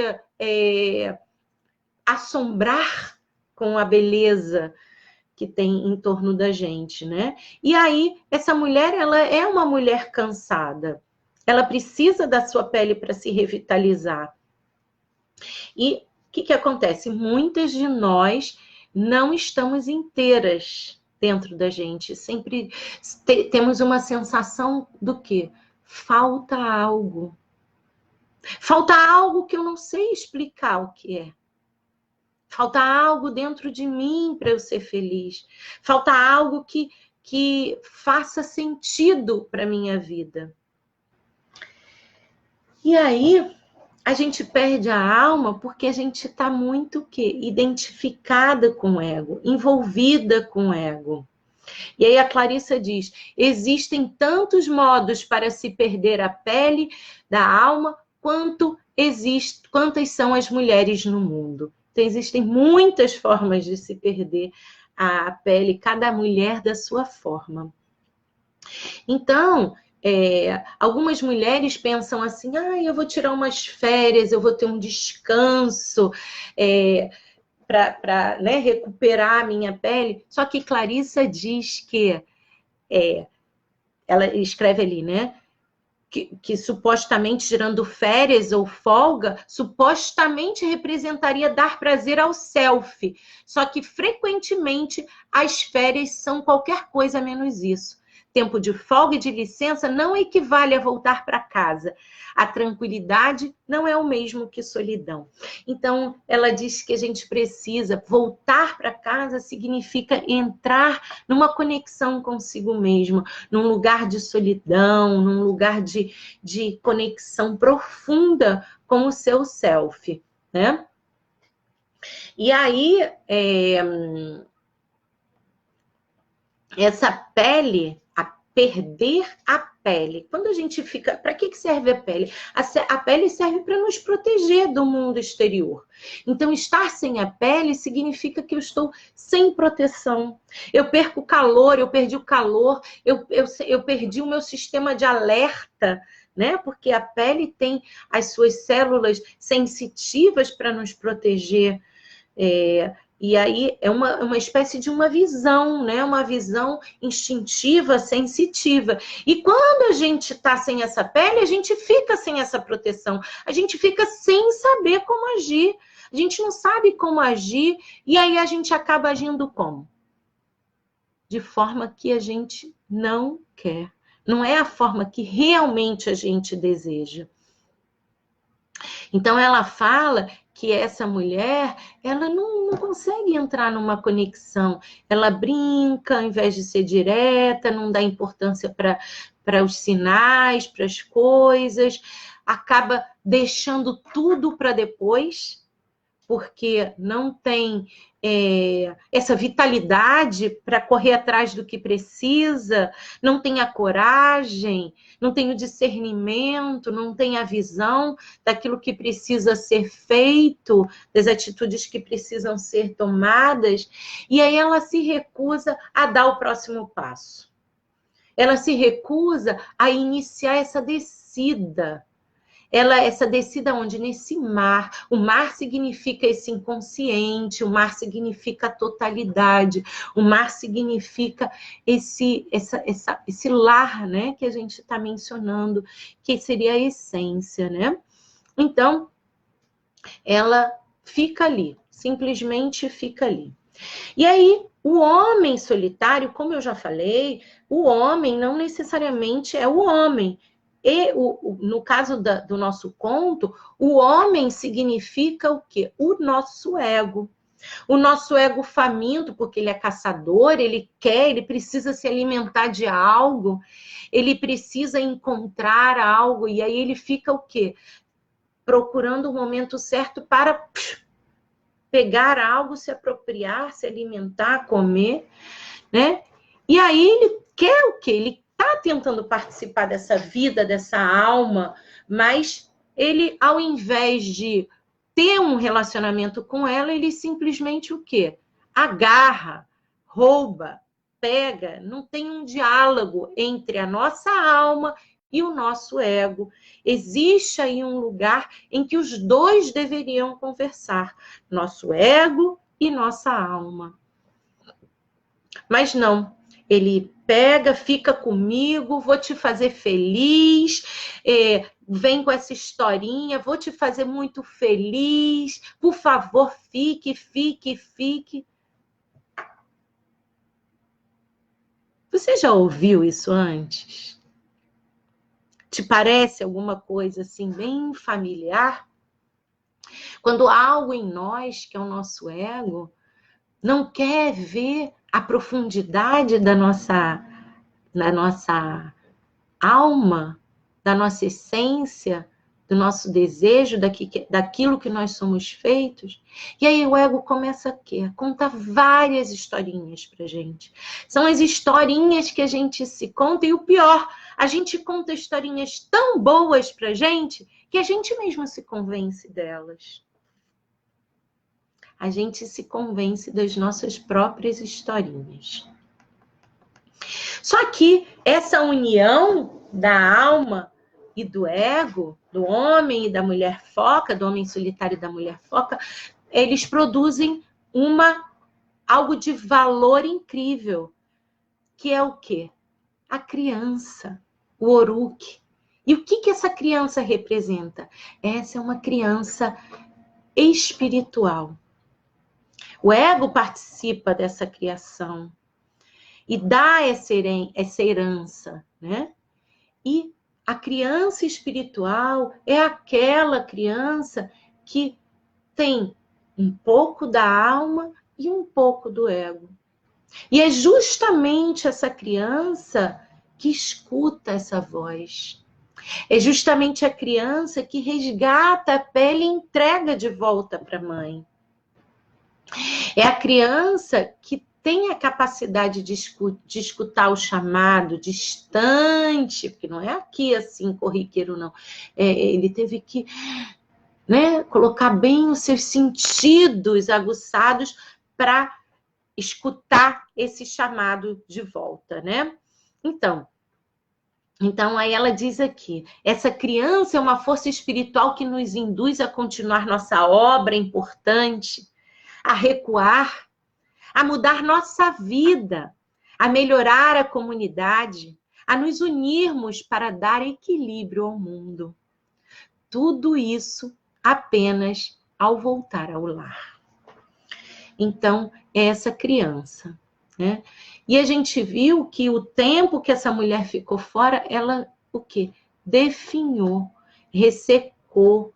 assombrar com a beleza que tem em torno da gente, né? E aí, essa mulher, ela é uma mulher cansada. Ela precisa da sua pele para se revitalizar. E o que acontece? Muitas de nós não estamos inteiras dentro da gente. Sempre temos uma sensação do quê? Falta algo. Falta algo que eu não sei explicar o que é. Falta algo dentro de mim para eu ser feliz. Falta algo que faça sentido para a minha vida. E aí, a gente perde a alma porque a gente está muito identificada com o ego, envolvida com o ego. E aí a Clarissa diz, existem tantos modos para se perder a pele da alma quantas são as mulheres no mundo. Então, existem muitas formas de se perder a pele, cada mulher da sua forma. Então, algumas mulheres pensam assim, eu vou tirar umas férias, eu vou ter um descanso para recuperar a minha pele. Só que Clarissa diz que, ela escreve ali, né? Que supostamente tirando férias ou folga, supostamente representaria dar prazer ao self. Só que frequentemente as férias são qualquer coisa menos isso. Tempo de folga e de licença não equivale a voltar para casa. A tranquilidade não é o mesmo que solidão. Então, ela diz que a gente precisa voltar para casa, significa entrar numa conexão consigo mesmo, num lugar de solidão, num lugar de conexão profunda com o seu self, né? E aí, essa pele, perder a pele. Quando a gente fica... Para que serve a pele? A pele serve para nos proteger do mundo exterior. Então, estar sem a pele significa que eu estou sem proteção. Eu perco o calor, eu perdi o calor, eu perdi o meu sistema de alerta, né? Porque a pele tem as suas células sensitivas para nos proteger. E aí é uma espécie de uma visão, né? Uma visão instintiva, sensitiva. E quando a gente está sem essa pele, a gente fica sem essa proteção. A gente fica sem saber como agir. A gente não sabe como agir. E aí a gente acaba agindo como? De forma que a gente não quer. Não é a forma que realmente a gente deseja. Então, ela fala que essa mulher, ela não consegue entrar numa conexão. Ela brinca, ao invés de ser direta, não dá importância para os sinais, para as coisas, acaba deixando tudo para depois, porque não tem essa vitalidade para correr atrás do que precisa, não tem a coragem, não tem o discernimento, não tem a visão daquilo que precisa ser feito, das atitudes que precisam ser tomadas, e aí ela se recusa a dar o próximo passo. Ela se recusa a iniciar essa descida. Essa descida onde? Nesse mar. O mar significa esse inconsciente, o mar significa a totalidade, o mar significa esse lar, né, que a gente está mencionando, que seria a essência, né? Então, ela fica ali, simplesmente fica ali. E aí, o homem solitário, como eu já falei, o homem não necessariamente é o homem. E no caso do nosso conto, o homem significa o quê? O nosso ego. O nosso ego faminto, porque ele é caçador, ele quer, ele precisa se alimentar de algo, ele precisa encontrar algo, e aí ele fica o quê? Procurando o momento certo para pegar algo, se apropriar, se alimentar, comer, né? E aí ele quer o quê? Ele está tentando participar dessa vida, dessa alma, mas ele, ao invés de ter um relacionamento com ela, ele simplesmente o quê? Agarra, rouba, pega, não tem um diálogo entre a nossa alma e o nosso ego. Existe aí um lugar em que os dois deveriam conversar, nosso ego e nossa alma. Mas não, ele pega, fica comigo, vou te fazer feliz, vem com essa historinha, vou te fazer muito feliz, por favor, fique, fique, fique. Você já ouviu isso antes? Te parece alguma coisa assim bem familiar? Quando algo em nós, que é o nosso ego, não quer ver a profundidade da nossa alma, da nossa essência, do nosso desejo, daquilo que nós somos feitos. E aí o ego começa a quê? A contar várias historinhas pra gente. São as historinhas que a gente se conta, e o pior, a gente conta historinhas tão boas pra gente que a gente mesmo se convence delas. A gente se convence das nossas próprias historinhas. Só que essa união da alma e do ego, do homem e da mulher foca, do homem solitário e da mulher foca, eles produzem algo de valor incrível, que é o quê? A criança, o Oruque. E o que essa criança representa? Essa é uma criança espiritual. O ego participa dessa criação e dá essa herança, né? E a criança espiritual é aquela criança que tem um pouco da alma e um pouco do ego. E é justamente essa criança que escuta essa voz. É justamente a criança que resgata a pele e entrega de volta para a mãe. É a criança que tem a capacidade de escutar o chamado distante, porque não é aqui assim, corriqueiro, não. Ele teve que, né, colocar bem os seus sentidos aguçados para escutar esse chamado de volta, né? Então, aí ela diz aqui, essa criança é uma força espiritual que nos induz a continuar nossa obra importante, a recuar, a mudar nossa vida, a melhorar a comunidade, a nos unirmos para dar equilíbrio ao mundo. Tudo isso apenas ao voltar ao lar. Então, é essa criança né? E a gente viu que o tempo que essa mulher ficou fora, ela o quê? Definhou, ressecou,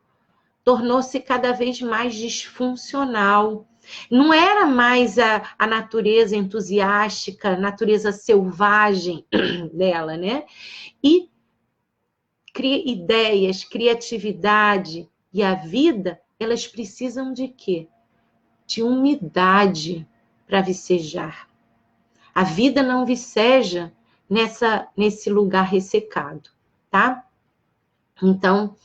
tornou-se cada vez mais disfuncional. Não era mais a natureza entusiástica, a natureza selvagem dela, né? E ideias, criatividade e a vida, elas precisam de quê? De umidade para vicejar. A vida não viceja nesse lugar ressecado, tá? Então,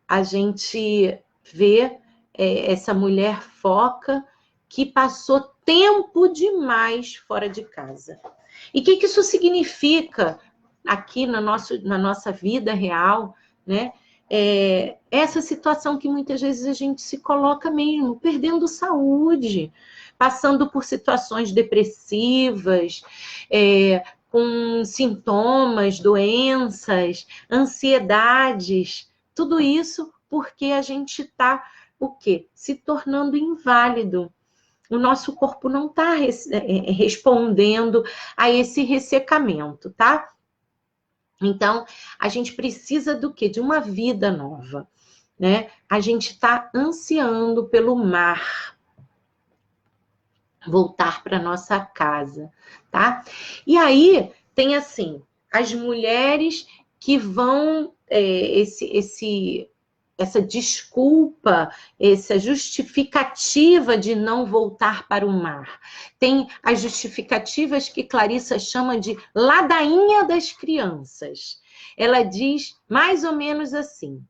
a gente vê essa mulher foca que passou tempo demais fora de casa. E o que isso significa aqui na nossa vida real, né? Essa situação que muitas vezes a gente se coloca mesmo, perdendo saúde, passando por situações depressivas, com sintomas, doenças, ansiedades, tudo isso porque a gente está, o quê? Se tornando inválido. O nosso corpo não está respondendo a esse ressecamento, tá? Então, a gente precisa do quê? De uma vida nova, né? A gente está ansiando pelo mar, voltar para nossa casa, tá? E aí, tem assim, as mulheres que vão, essa desculpa, essa justificativa de não voltar para o mar. Tem as justificativas que Clarissa chama de ladainha das crianças. Ela diz mais ou menos assim: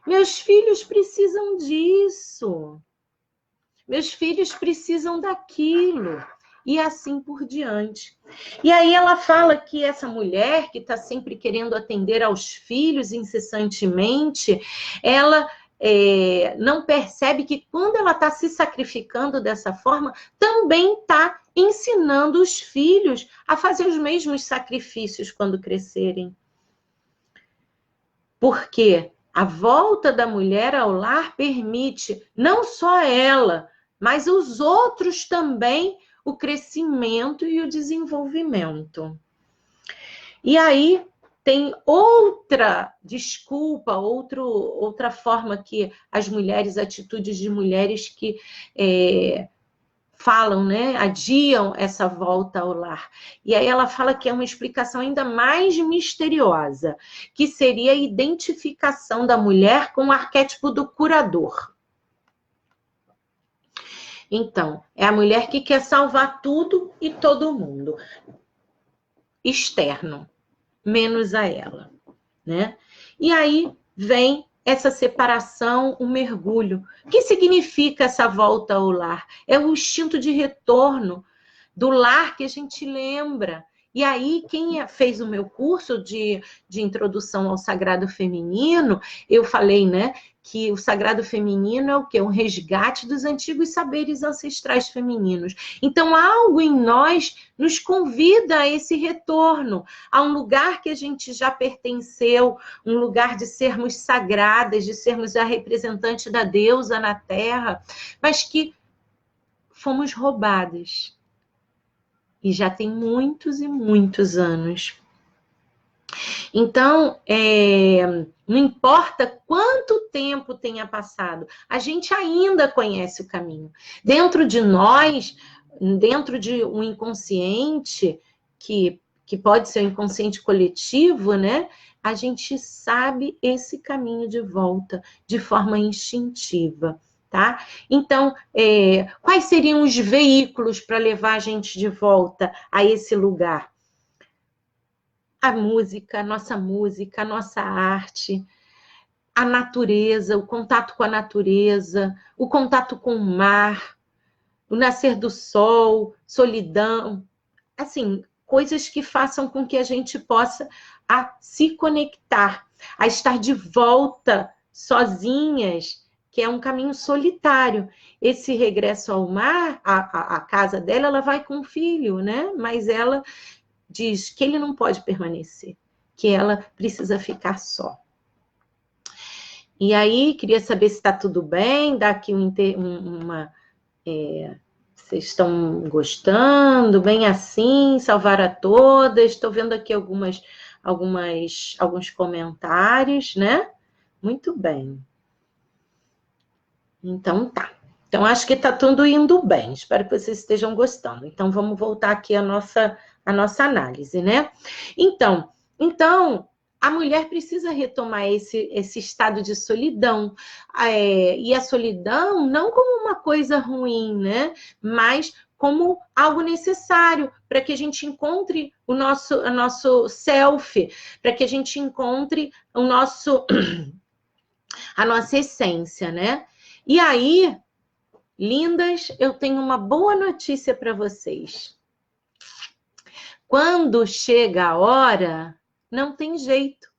meus filhos precisam disso, meus filhos precisam daquilo, e assim por diante. E aí ela fala que essa mulher que está sempre querendo atender aos filhos incessantemente, ela não percebe que quando ela está se sacrificando dessa forma, também está ensinando os filhos a fazer os mesmos sacrifícios quando crescerem. Porque a volta da mulher ao lar permite não só ela, mas os outros também, o crescimento e o desenvolvimento. E aí tem outra desculpa, outra forma que as mulheres, atitudes de mulheres que falam, né, adiam essa volta ao lar. E aí ela fala que é uma explicação ainda mais misteriosa, que seria a identificação da mulher com o arquétipo do curador. Então, é a mulher que quer salvar tudo e todo mundo. Externo, menos a ela, né? E aí vem essa separação, o mergulho. O que significa essa volta ao lar? É o instinto de retorno do lar que a gente lembra. E aí, quem fez o meu curso de introdução ao sagrado feminino, eu falei, né, que o sagrado feminino é o quê? Um resgate dos antigos saberes ancestrais femininos. Então, algo em nós nos convida a esse retorno, a um lugar que a gente já pertenceu, um lugar de sermos sagradas, de sermos a representante da deusa na Terra, mas que fomos roubadas. E já tem muitos e muitos anos. Então, não importa quanto tempo tenha passado, a gente ainda conhece o caminho. Dentro de nós, dentro de um inconsciente, que pode ser um inconsciente coletivo, né? A gente sabe esse caminho de volta de forma instintiva. Tá? Então, quais seriam os veículos para levar a gente de volta a esse lugar? A música, a nossa arte, a natureza, o contato com a natureza, o contato com o mar, o nascer do sol, solidão, assim, coisas que façam com que a gente possa se conectar, a estar de volta sozinhas, que é um caminho solitário. Esse regresso ao mar, a casa dela, ela vai com o filho, né? Mas ela diz que ele não pode permanecer, que ela precisa ficar só. E aí, queria saber se está tudo bem, dar aqui Vocês estão gostando? Bem assim, salvar a todas. Estou vendo aqui alguns comentários, né? Muito bem. Então, tá. Então, acho que está tudo indo bem. Espero que vocês estejam gostando. Então, vamos voltar aqui à nossa análise, né? Então, a mulher precisa retomar esse estado de solidão. E a solidão não como uma coisa ruim, né? Mas como algo necessário para que a gente encontre o nosso self, para que a gente encontre a nossa essência, né? E aí, lindas, eu tenho uma boa notícia para vocês. Quando chega a hora, não tem jeito.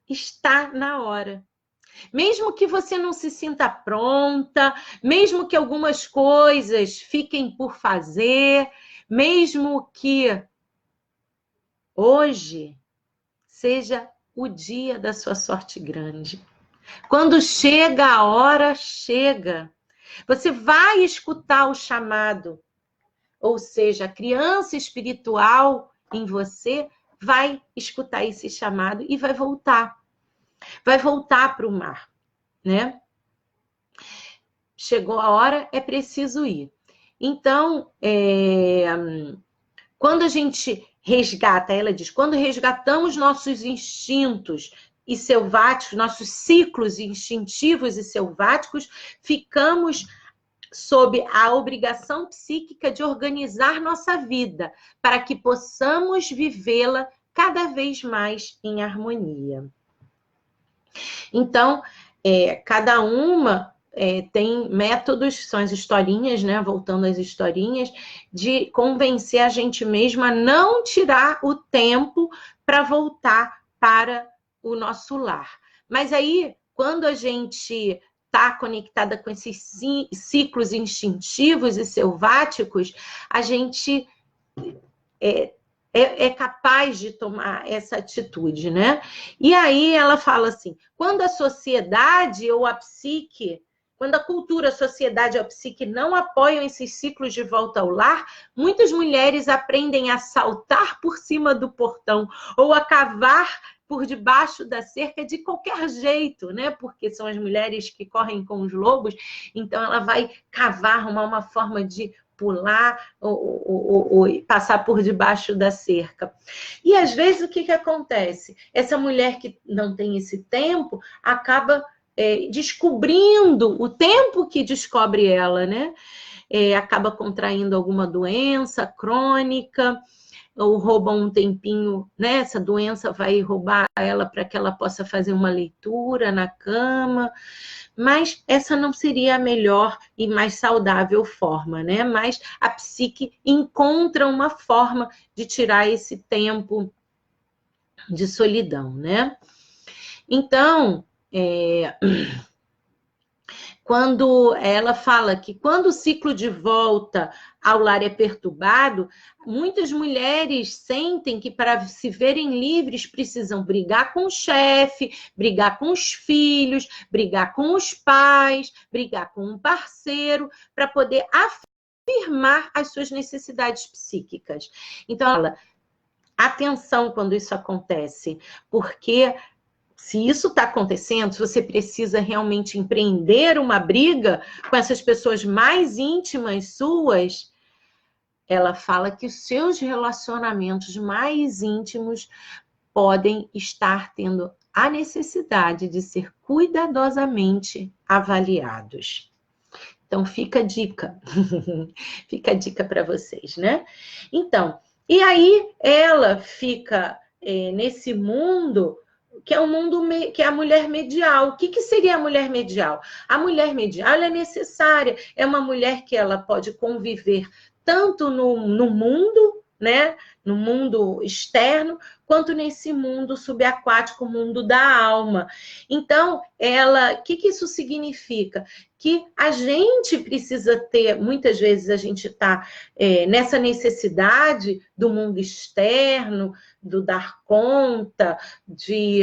Está na hora. Mesmo que você não se sinta pronta, mesmo que algumas coisas fiquem por fazer, mesmo que hoje seja o dia da sua sorte grande. Quando chega a hora, chega. Você vai escutar o chamado, ou seja, a criança espiritual em você vai escutar esse chamado e vai voltar para o mar, né? Chegou a hora, é preciso ir. Então, quando a gente resgata, ela diz, quando resgatamos nossos instintos e selváticos, nossos ciclos instintivos e selváticos, ficamos sob a obrigação psíquica de organizar nossa vida para que possamos vivê-la cada vez mais em harmonia. Então, cada uma tem métodos, são as historinhas, né? Voltando às historinhas, de convencer a gente mesma a não tirar o tempo para voltar para o nosso lar. Mas aí, quando a gente está conectada com esses ciclos instintivos e selváticos, a gente é capaz de tomar essa atitude, né? E aí ela fala assim, quando a sociedade ou a psique, quando a cultura, a sociedade ou a psique não apoiam esses ciclos de volta ao lar, muitas mulheres aprendem a saltar por cima do portão ou a cavar por debaixo da cerca de qualquer jeito, né? Porque são as mulheres que correm com os lobos, então ela vai cavar, arrumar uma forma de pular ou passar por debaixo da cerca. E às vezes o que acontece? Essa mulher que não tem esse tempo acaba descobrindo o tempo que descobre ela, né? Acaba contraindo alguma doença crônica, ou rouba um tempinho, né? Essa doença vai roubar ela para que ela possa fazer uma leitura na cama, mas essa não seria a melhor e mais saudável forma, né? Mas a psique encontra uma forma de tirar esse tempo de solidão, né? Então, quando ela fala que quando o ciclo de volta ao lar é perturbado, muitas mulheres sentem que para se verem livres precisam brigar com o chefe, brigar com os filhos, brigar com os pais, brigar com um parceiro, para poder afirmar as suas necessidades psíquicas. Então, ela, atenção quando isso acontece, porque se isso está acontecendo, se você precisa realmente empreender uma briga com essas pessoas mais íntimas suas, ela fala que os seus relacionamentos mais íntimos podem estar tendo a necessidade de ser cuidadosamente avaliados. Então, fica a dica. Fica a dica para vocês, né? Então, e aí ela fica nesse mundo que é o mundo que é a mulher medial. O que seria a mulher medial? A mulher medial é necessária, é uma mulher que ela pode conviver tanto no mundo, né, no mundo externo, quanto nesse mundo subaquático, o mundo da alma. Então, o que isso significa? Que a gente precisa ter, muitas vezes a gente está nessa necessidade do mundo externo, do dar conta, de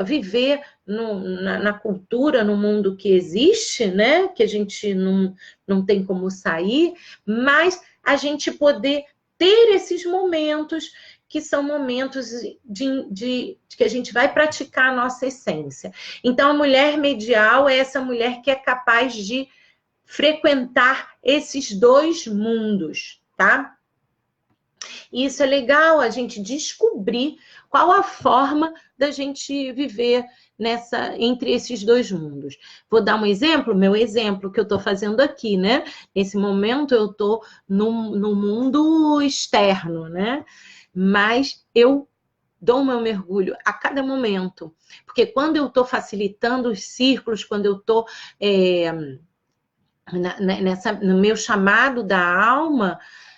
viver na cultura, no mundo que existe, né? Que a gente não tem como sair, mas a gente poder ter esses momentos que são momentos de que a gente vai praticar a nossa essência. Então, a mulher medial é essa mulher que é capaz de frequentar esses dois mundos, tá? E isso é legal, a gente descobrir qual a forma da gente viver entre esses dois mundos. Vou dar um exemplo, meu exemplo que eu estou fazendo aqui, né? Nesse momento eu estou no mundo externo, né? Mas eu dou o meu mergulho a cada momento. Porque quando eu estou facilitando os círculos, quando eu estou no meu chamado da alma,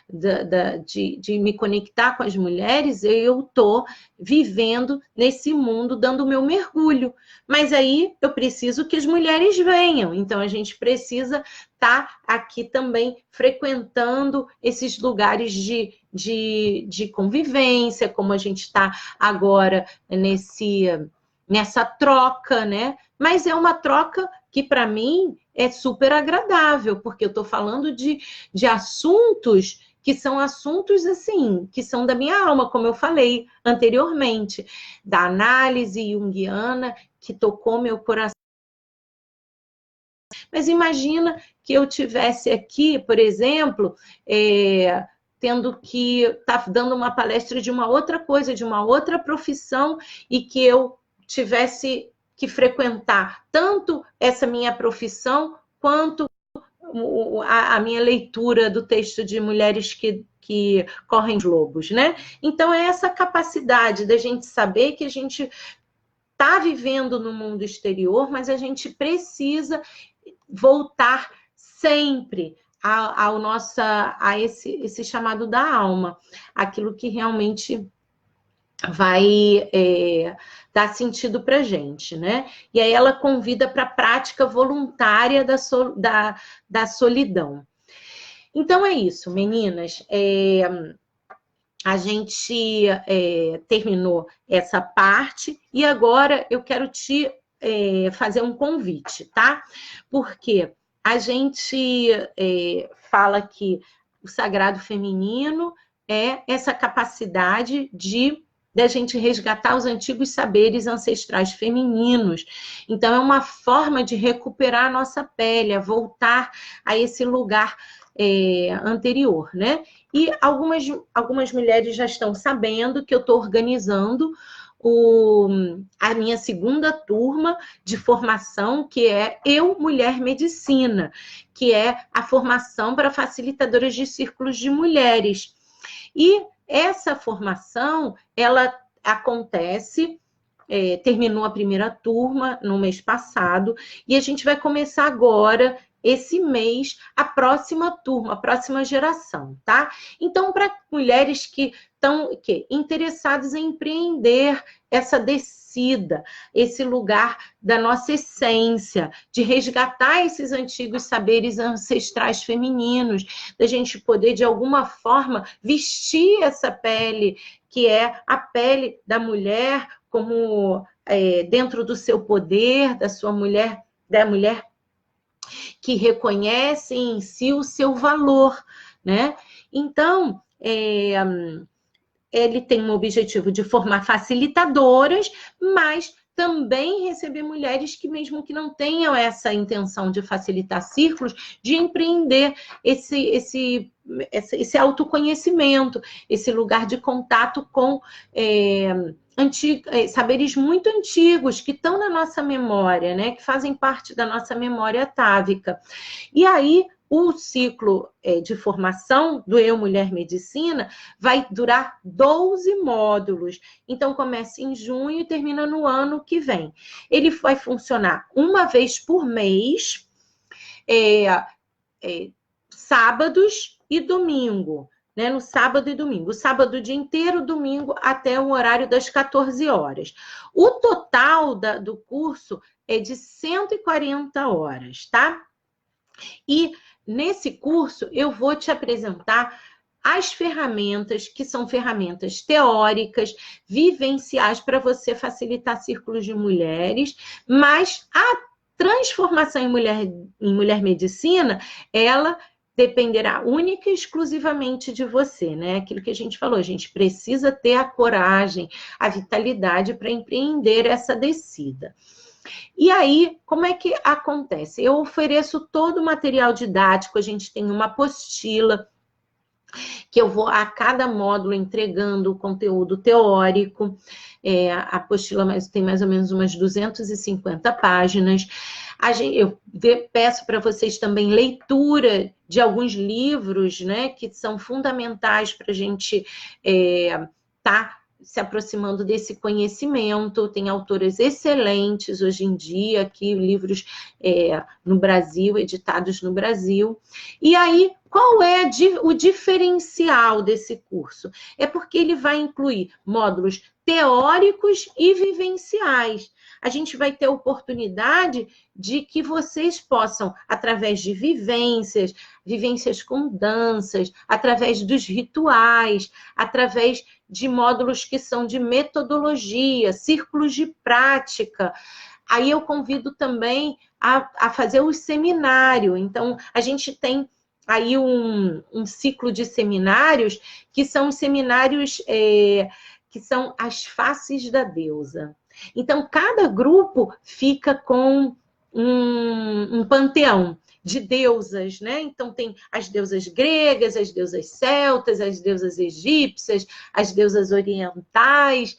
de me conectar com as mulheres, eu estou vivendo nesse mundo, dando o meu mergulho. Mas aí eu preciso que as mulheres venham, então a gente precisa estar aqui também frequentando esses lugares de convivência, como a gente está agora nessa troca, né? Mas é uma troca que, para mim, é super agradável, porque eu estou falando de assuntos que são assuntos, assim, que são da minha alma, como eu falei anteriormente, da análise junguiana, que tocou meu coração. Mas imagina que eu tivesse aqui, por exemplo, tendo que estar dando uma palestra de uma outra coisa, de uma outra profissão, e que eu tivesse que frequentar tanto essa minha profissão, quanto a minha leitura do texto de Mulheres que Correm os Lobos, né? Então, é essa capacidade da gente saber que a gente está vivendo no mundo exterior, mas a gente precisa voltar sempre a esse chamado da alma, aquilo que realmente vai dar sentido para a gente, né? E aí ela convida para a prática voluntária da solidão. Então é isso, meninas. A gente terminou essa parte e agora eu quero te fazer um convite, tá? Porque a gente fala que o sagrado feminino é essa capacidade da gente resgatar os antigos saberes ancestrais femininos. Então, é uma forma de recuperar a nossa pele, a voltar a esse lugar anterior, né? E algumas mulheres já estão sabendo que eu estou organizando a minha segunda turma de formação, que é Eu, Mulher Medicina, que é a formação para facilitadoras de círculos de mulheres. E essa formação, ela acontece, terminou a primeira turma no mês passado, e a gente vai começar agora, esse mês, a próxima turma, a próxima geração, tá? Então, para mulheres que estão interessadas em empreender essa descida, esse lugar da nossa essência, de resgatar esses antigos saberes ancestrais femininos, da gente poder, de alguma forma, vestir essa pele, que é a pele da mulher, como dentro do seu poder, da mulher que reconhece em si o seu valor, né? Então, ele tem um objetivo de formar facilitadoras, mas também receber mulheres que, mesmo que não tenham essa intenção de facilitar círculos, de empreender esse autoconhecimento, esse lugar de contato com saberes muito antigos que estão na nossa memória, né? Que fazem parte da nossa memória atávica. E aí, o ciclo de formação do Eu Mulher Medicina vai durar 12 módulos. Então, começa em junho e termina no ano que vem. Ele vai funcionar uma vez por mês, sábados e domingo, né, no sábado e domingo. Sábado o dia inteiro, domingo até o horário das 14 horas. O total do curso é de 140 horas, tá? E nesse curso eu vou te apresentar as ferramentas, que são ferramentas teóricas, vivenciais, para você facilitar círculos de mulheres, mas a transformação em mulher medicina, ela dependerá única e exclusivamente de você, né? Aquilo que a gente falou, a gente precisa ter a coragem, a vitalidade para empreender essa descida. E aí, como é que acontece? Eu ofereço todo o material didático, a gente tem uma apostila, que eu vou a cada módulo entregando o conteúdo teórico. A apostila tem mais ou menos umas 250 páginas. Eu peço para vocês também leitura de alguns livros, né, que são fundamentais para a gente tá se aproximando desse conhecimento. Tem autores excelentes hoje em dia, aqui livros no Brasil, editados no Brasil. E aí, qual é o diferencial desse curso? É porque ele vai incluir módulos teóricos e vivenciais. A gente vai ter a oportunidade de que vocês possam, através de vivências com danças, através dos rituais, através de módulos que são de metodologia, círculos de prática. Aí eu convido também a fazer o seminário. Então, a gente tem aí um ciclo de seminários, que são os seminários que são as faces da deusa. Então, cada grupo fica com um panteão de deusas, né? Então, tem as deusas gregas, as deusas celtas, as deusas egípcias, as deusas orientais,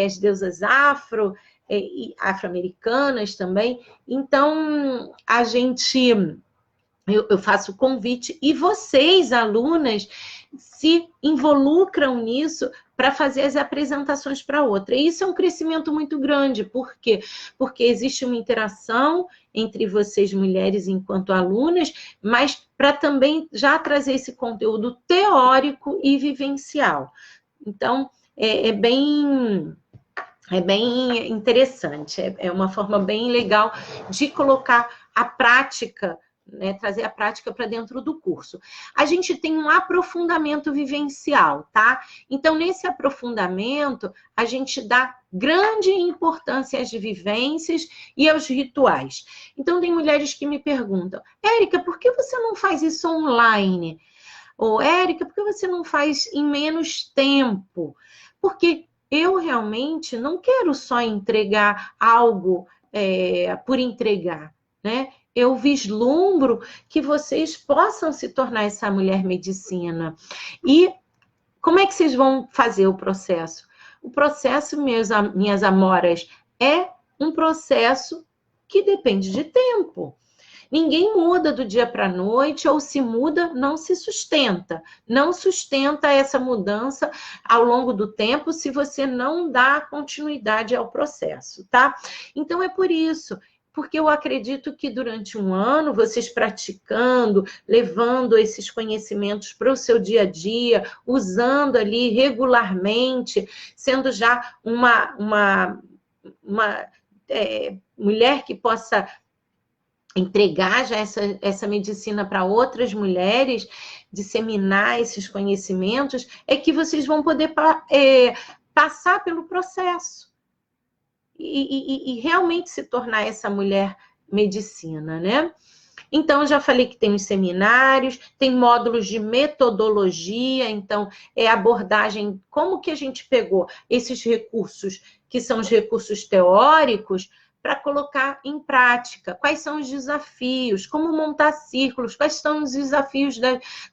as deusas afro-americanas também. Então, eu faço o convite e vocês, alunas, se involucram nisso para fazer as apresentações para outra. E isso é um crescimento muito grande. Por quê? Porque existe uma interação entre vocês, mulheres, enquanto alunas, mas para também já trazer esse conteúdo teórico e vivencial. Então, é bem interessante. É uma forma bem legal de colocar a prática, né, trazer a prática para dentro do curso. A gente tem um aprofundamento vivencial, tá? Então, nesse aprofundamento, a gente dá grande importância às vivências e aos rituais. Então, tem mulheres que me perguntam, Érica, por que você não faz isso online? Ou, Érica, por que você não faz em menos tempo? Porque eu realmente não quero só entregar algo por entregar, né? Eu vislumbro que vocês possam se tornar essa mulher medicina. E como é que vocês vão fazer o processo? O processo, minhas amoras, é um processo que depende de tempo. Ninguém muda do dia para a noite, ou se muda, não se sustenta. Não sustenta essa mudança ao longo do tempo se você não dá continuidade ao processo, tá? Então, é por isso, porque eu acredito que durante um ano, vocês praticando, levando esses conhecimentos para o seu dia a dia, usando ali regularmente, sendo já uma mulher que possa entregar já essa medicina para outras mulheres, disseminar esses conhecimentos, é que vocês vão poder passar pelo processo e realmente se tornar essa mulher medicina, né? Então, eu já falei que tem os seminários, tem módulos de metodologia, então, abordagem, como que a gente pegou esses recursos, que são os recursos teóricos, para colocar em prática. Quais são os desafios? Como montar círculos? Quais são os desafios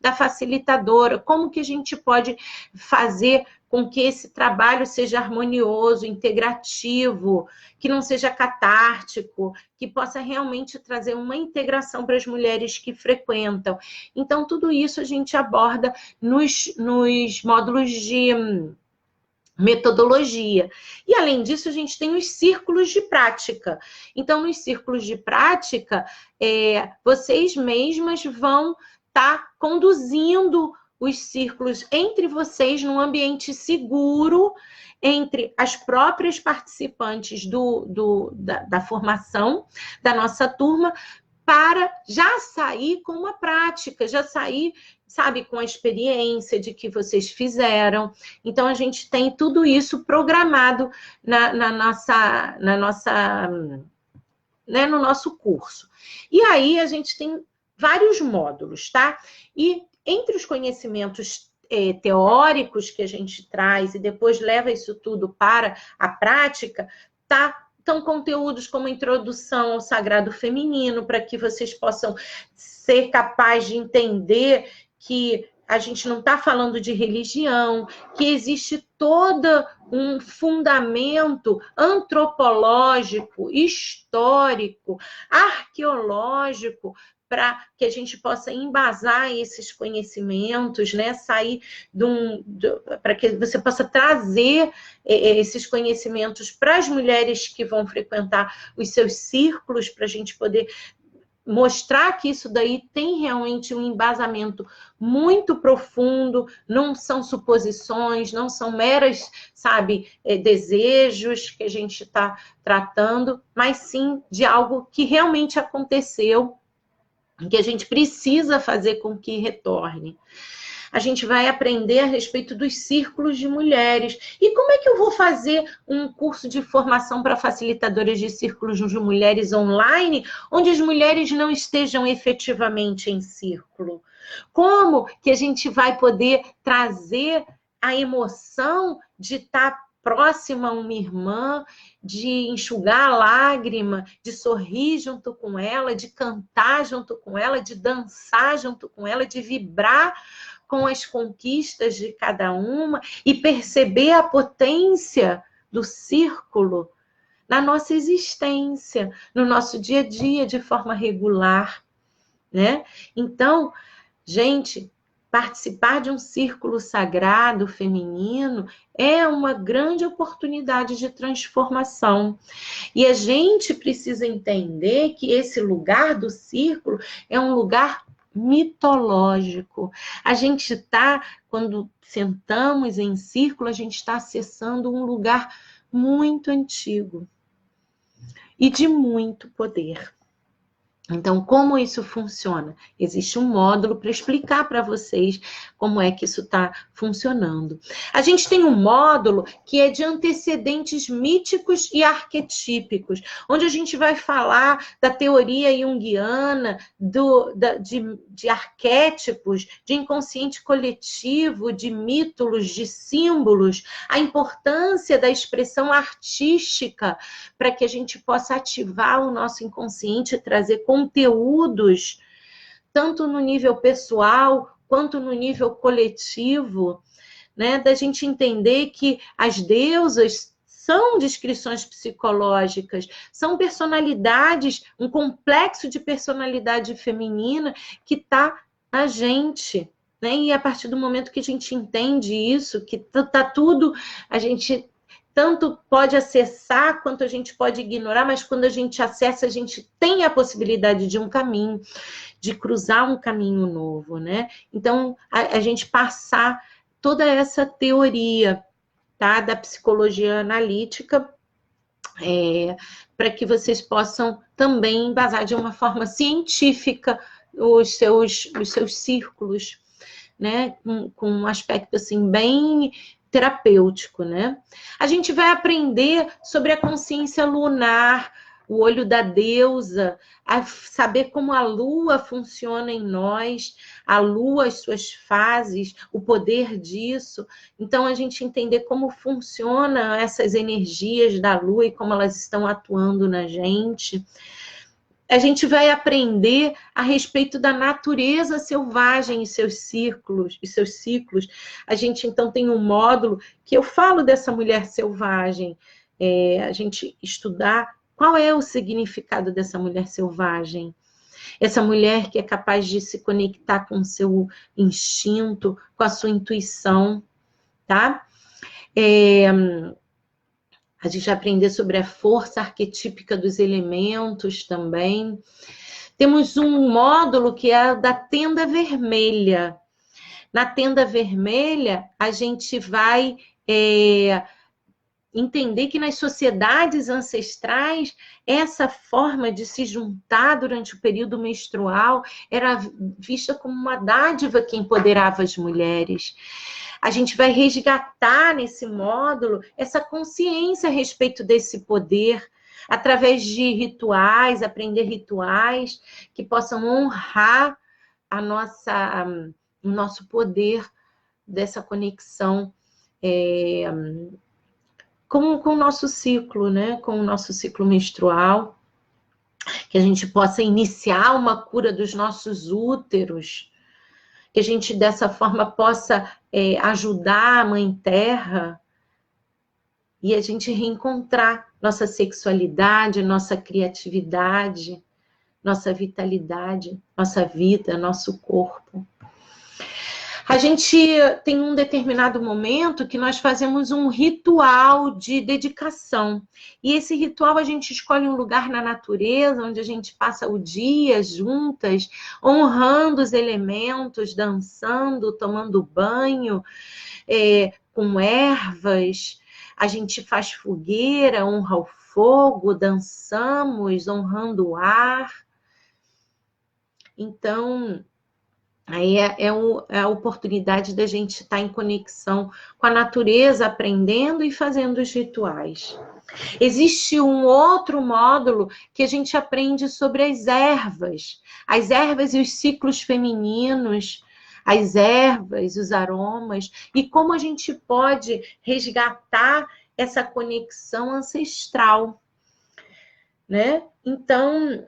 da facilitadora? Como que a gente pode fazer com que esse trabalho seja harmonioso, integrativo, que não seja catártico, que possa realmente trazer uma integração para as mulheres que frequentam. Então, tudo isso a gente aborda nos módulos de metodologia. E, além disso, a gente tem os círculos de prática. Então, nos círculos de prática, vocês mesmas vão estar conduzindo os círculos entre vocês num ambiente seguro, entre as próprias participantes da formação da nossa turma, para já sair com uma prática, já sair, sabe, com a experiência de que vocês fizeram. Então, a gente tem tudo isso programado no nosso curso. E aí, a gente tem vários módulos, tá? E entre os conhecimentos teóricos que a gente traz e depois leva isso tudo para a prática, tá? Então, conteúdos como introdução ao sagrado feminino, para que vocês possam ser capazes de entender que a gente não está falando de religião, que existe todo um fundamento antropológico, histórico, arqueológico, para que a gente possa embasar esses conhecimentos, né? Sair para que você possa trazer esses conhecimentos para as mulheres que vão frequentar os seus círculos, para a gente poder mostrar que isso daí tem realmente um embasamento muito profundo, não são suposições, não são meras, sabe, desejos que a gente está tratando, mas sim de algo que realmente aconteceu, que a gente precisa fazer com que retorne. A gente vai aprender a respeito dos círculos de mulheres. E como é que eu vou fazer um curso de formação para facilitadoras de círculos de mulheres online, onde as mulheres não estejam efetivamente em círculo? Como que a gente vai poder trazer a emoção de estar próxima a uma irmã, de enxugar a lágrima, de sorrir junto com ela, de cantar junto com ela, de dançar junto com ela, de vibrar com as conquistas de cada uma e perceber a potência do círculo na nossa existência, no nosso dia a dia, de forma regular, né? Então, gente, participar de um círculo sagrado feminino é uma grande oportunidade de transformação. E a gente precisa entender que esse lugar do círculo é um lugar mitológico. A gente está, quando sentamos em círculo, a gente está acessando um lugar muito antigo e de muito poder. Então, como isso funciona? Existe um módulo para explicar para vocês como é que isso está funcionando. A gente tem um módulo que é de antecedentes míticos e arquetípicos, onde a gente vai falar da teoria junguiana, de arquétipos, de inconsciente coletivo, de mítolos, de símbolos, a importância da expressão artística para que a gente possa ativar o nosso inconsciente e trazer conteúdos, tanto no nível pessoal, quanto no nível coletivo, né? Da gente entender que as deusas são descrições psicológicas, são personalidades, um complexo de personalidade feminina que está na gente, né? E a partir do momento que a gente entende isso, que está tudo, a gente tanto pode acessar quanto a gente pode ignorar, mas quando a gente acessa, a gente tem a possibilidade de um caminho, de cruzar um caminho novo, né? Então, a gente passar toda essa teoria, tá, da psicologia analítica, para que vocês possam também embasar de uma forma científica os seus círculos, né? Com um aspecto assim bem terapêutico, né? A gente vai aprender sobre a consciência lunar, o olho da deusa, a saber como a lua funciona em nós, a lua, as suas fases, o poder disso. Então, a gente entender como funcionam essas energias da lua e como elas estão atuando na gente. A gente vai aprender a respeito da natureza selvagem e seus ciclos. A gente, então, tem um módulo que eu falo dessa mulher selvagem. A gente estudar qual é o significado dessa mulher selvagem. Essa mulher que é capaz de se conectar com o seu instinto, com a sua intuição, tá? A gente vai aprender sobre a força arquetípica dos elementos também. Temos um módulo que é da tenda vermelha. Na tenda vermelha, a gente vai entender que nas sociedades ancestrais, essa forma de se juntar durante o período menstrual era vista como uma dádiva que empoderava as mulheres. A gente vai resgatar nesse módulo essa consciência a respeito desse poder, através de rituais, aprender rituais que possam honrar o nosso poder dessa conexão com o nosso ciclo, né? Com o nosso ciclo menstrual, que a gente possa iniciar uma cura dos nossos úteros, que a gente dessa forma possa ajudar a Mãe Terra e a gente reencontrar nossa sexualidade, nossa criatividade, nossa vitalidade, nossa vida, nosso corpo. A gente tem um determinado momento que nós fazemos um ritual de dedicação. E esse ritual a gente escolhe um lugar na natureza, onde a gente passa o dia juntas, honrando os elementos, dançando, tomando banho, com ervas. A gente faz fogueira, honra o fogo, dançamos, honrando o ar. Então, aí é a oportunidade da gente estar em conexão com a natureza, aprendendo e fazendo os rituais. Existe um outro módulo que a gente aprende sobre as ervas e os ciclos femininos, as ervas, os aromas, e como a gente pode resgatar essa conexão ancestral, né? Então,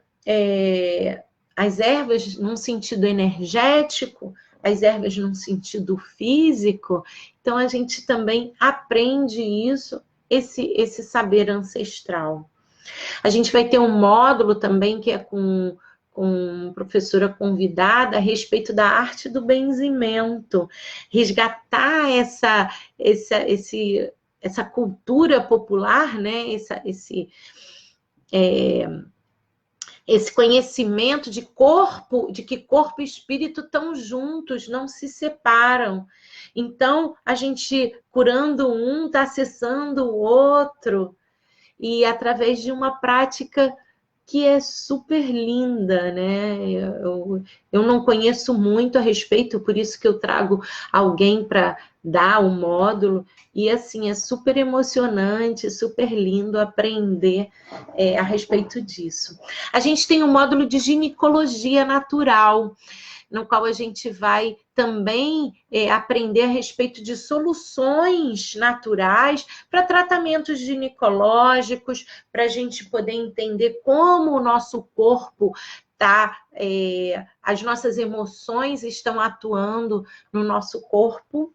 as ervas num sentido energético, as ervas num sentido físico. Então, a gente também aprende isso, esse saber ancestral. A gente vai ter um módulo também que é com professora convidada a respeito da arte do benzimento, resgatar essa cultura popular, né? Esse conhecimento de que corpo e espírito estão juntos, não se separam. Então, a gente, curando um, está acessando o outro, e através de uma prática que é super linda, né? Eu não conheço muito a respeito, por isso que eu trago alguém para dar o módulo, e assim, é super emocionante, super lindo aprender a respeito disso. A gente tem um módulo de ginecologia natural, no qual a gente vai também aprender a respeito de soluções naturais para tratamentos ginecológicos, para a gente poder entender como o nosso corpo está, as nossas emoções estão atuando no nosso corpo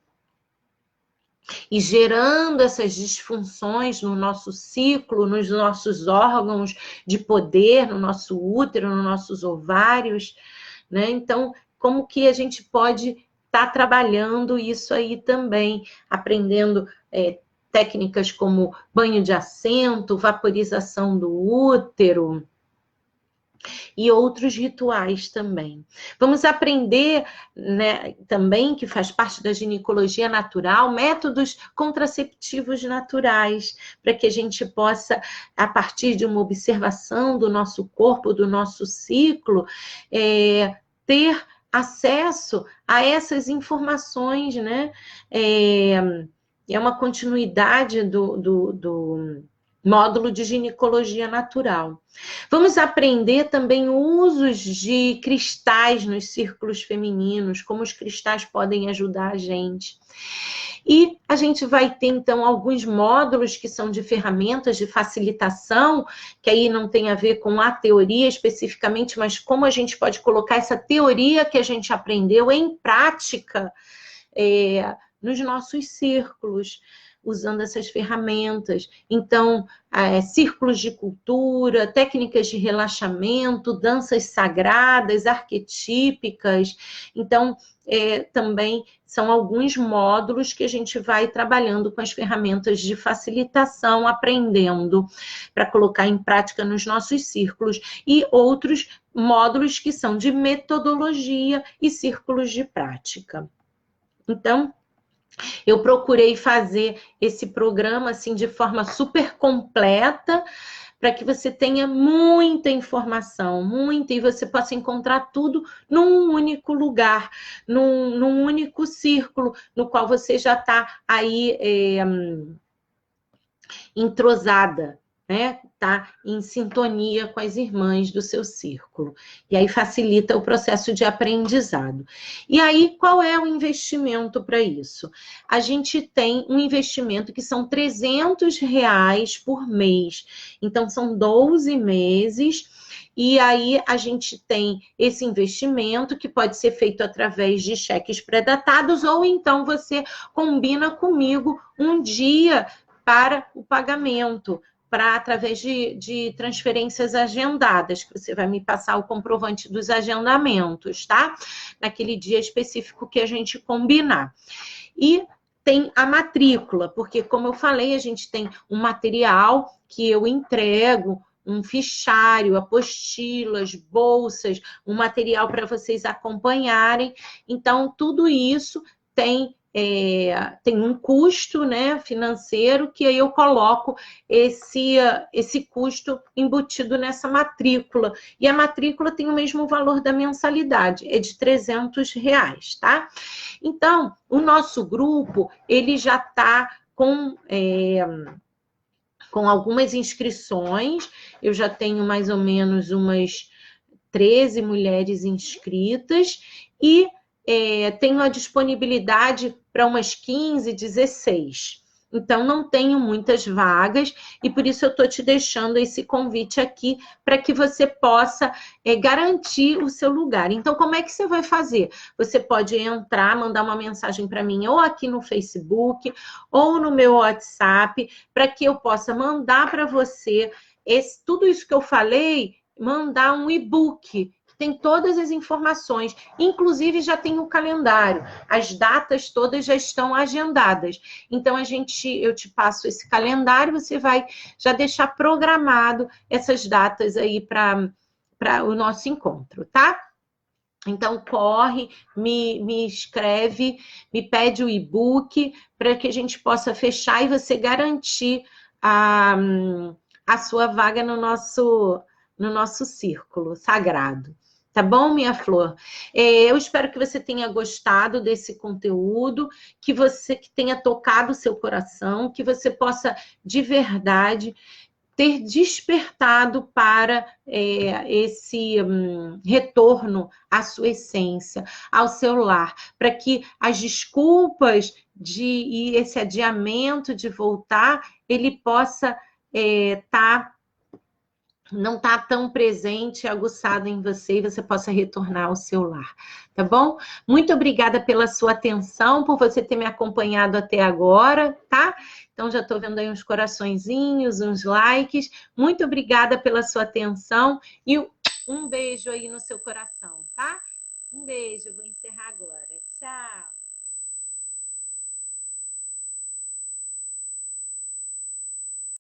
e gerando essas disfunções no nosso ciclo, nos nossos órgãos de poder, no nosso útero, nos nossos ovários, né? Então, como que a gente pode estar trabalhando isso aí também, aprendendo técnicas como banho de assento, vaporização do útero e outros rituais também. Vamos aprender, né, também, que faz parte da ginecologia natural, métodos contraceptivos naturais, para que a gente possa, a partir de uma observação do nosso corpo, do nosso ciclo, ter acesso a essas informações, né? É uma continuidade do módulo de ginecologia natural. Vamos aprender também usos de cristais nos círculos femininos, como os cristais podem ajudar a gente. E a gente vai ter, então, alguns módulos que são de ferramentas de facilitação, que aí não tem a ver com a teoria especificamente, mas como a gente pode colocar essa teoria que a gente aprendeu em prática nos nossos círculos, usando essas ferramentas. Então, círculos de cultura, técnicas de relaxamento, danças sagradas, arquetípicas. Então, também são alguns módulos que a gente vai trabalhando com as ferramentas de facilitação, aprendendo para colocar em prática nos nossos círculos, e outros módulos que são de metodologia e círculos de prática. Então, eu procurei fazer esse programa assim de forma super completa, para que você tenha muita informação, muita, e você possa encontrar tudo num único lugar, num único círculo, no qual você já está aí entrosada, né? Tá em sintonia com as irmãs do seu círculo. E aí facilita o processo de aprendizado. E aí, qual é o investimento para isso? A gente tem um investimento que são R$300 por mês. Então, são 12 meses. E aí, a gente tem esse investimento que pode ser feito através de cheques pré-datados, ou então você combina comigo um dia para o pagamento, através de transferências agendadas, que você vai me passar o comprovante dos agendamentos, tá? Naquele dia específico que a gente combinar. E tem a matrícula, porque, como eu falei, a gente tem um material que eu entrego, um fichário, apostilas, bolsas, um material para vocês acompanharem. Então, tudo isso tem um custo, né, financeiro, que aí eu coloco esse custo embutido nessa matrícula. E a matrícula tem o mesmo valor da mensalidade, é de R$300, tá? Então, o nosso grupo, ele já está com algumas inscrições, eu já tenho mais ou menos umas 13 mulheres inscritas, e tenho a disponibilidade para umas 15, 16. Então, não tenho muitas vagas, e por isso eu estou te deixando esse convite aqui, para que você possa garantir o seu lugar. Então, como é que você vai fazer? Você pode entrar, mandar uma mensagem para mim, ou aqui no Facebook, ou no meu WhatsApp, para que eu possa mandar para você tudo isso que eu falei, mandar um e-book, tem todas as informações, inclusive já tem o calendário, as datas todas já estão agendadas. Então, eu te passo esse calendário, você vai já deixar programado essas datas aí para o nosso encontro, tá? Então, corre, me escreve, me pede o e-book, para que a gente possa fechar e você garantir a sua vaga no nosso círculo sagrado. Tá bom, minha flor? Eu espero que você tenha gostado desse conteúdo, que tenha tocado o seu coração, que você possa, de verdade, ter despertado para esse retorno à sua essência, ao seu lar, para que as desculpas e esse adiamento de voltar, ele possa não está tão presente, aguçado em você, e você possa retornar ao seu lar, tá bom? Muito obrigada pela sua atenção, por você ter me acompanhado até agora, tá? Então, já estou vendo aí uns coraçõezinhos, uns likes. Muito obrigada pela sua atenção e um beijo aí no seu coração, tá? Um beijo, vou encerrar agora. Tchau!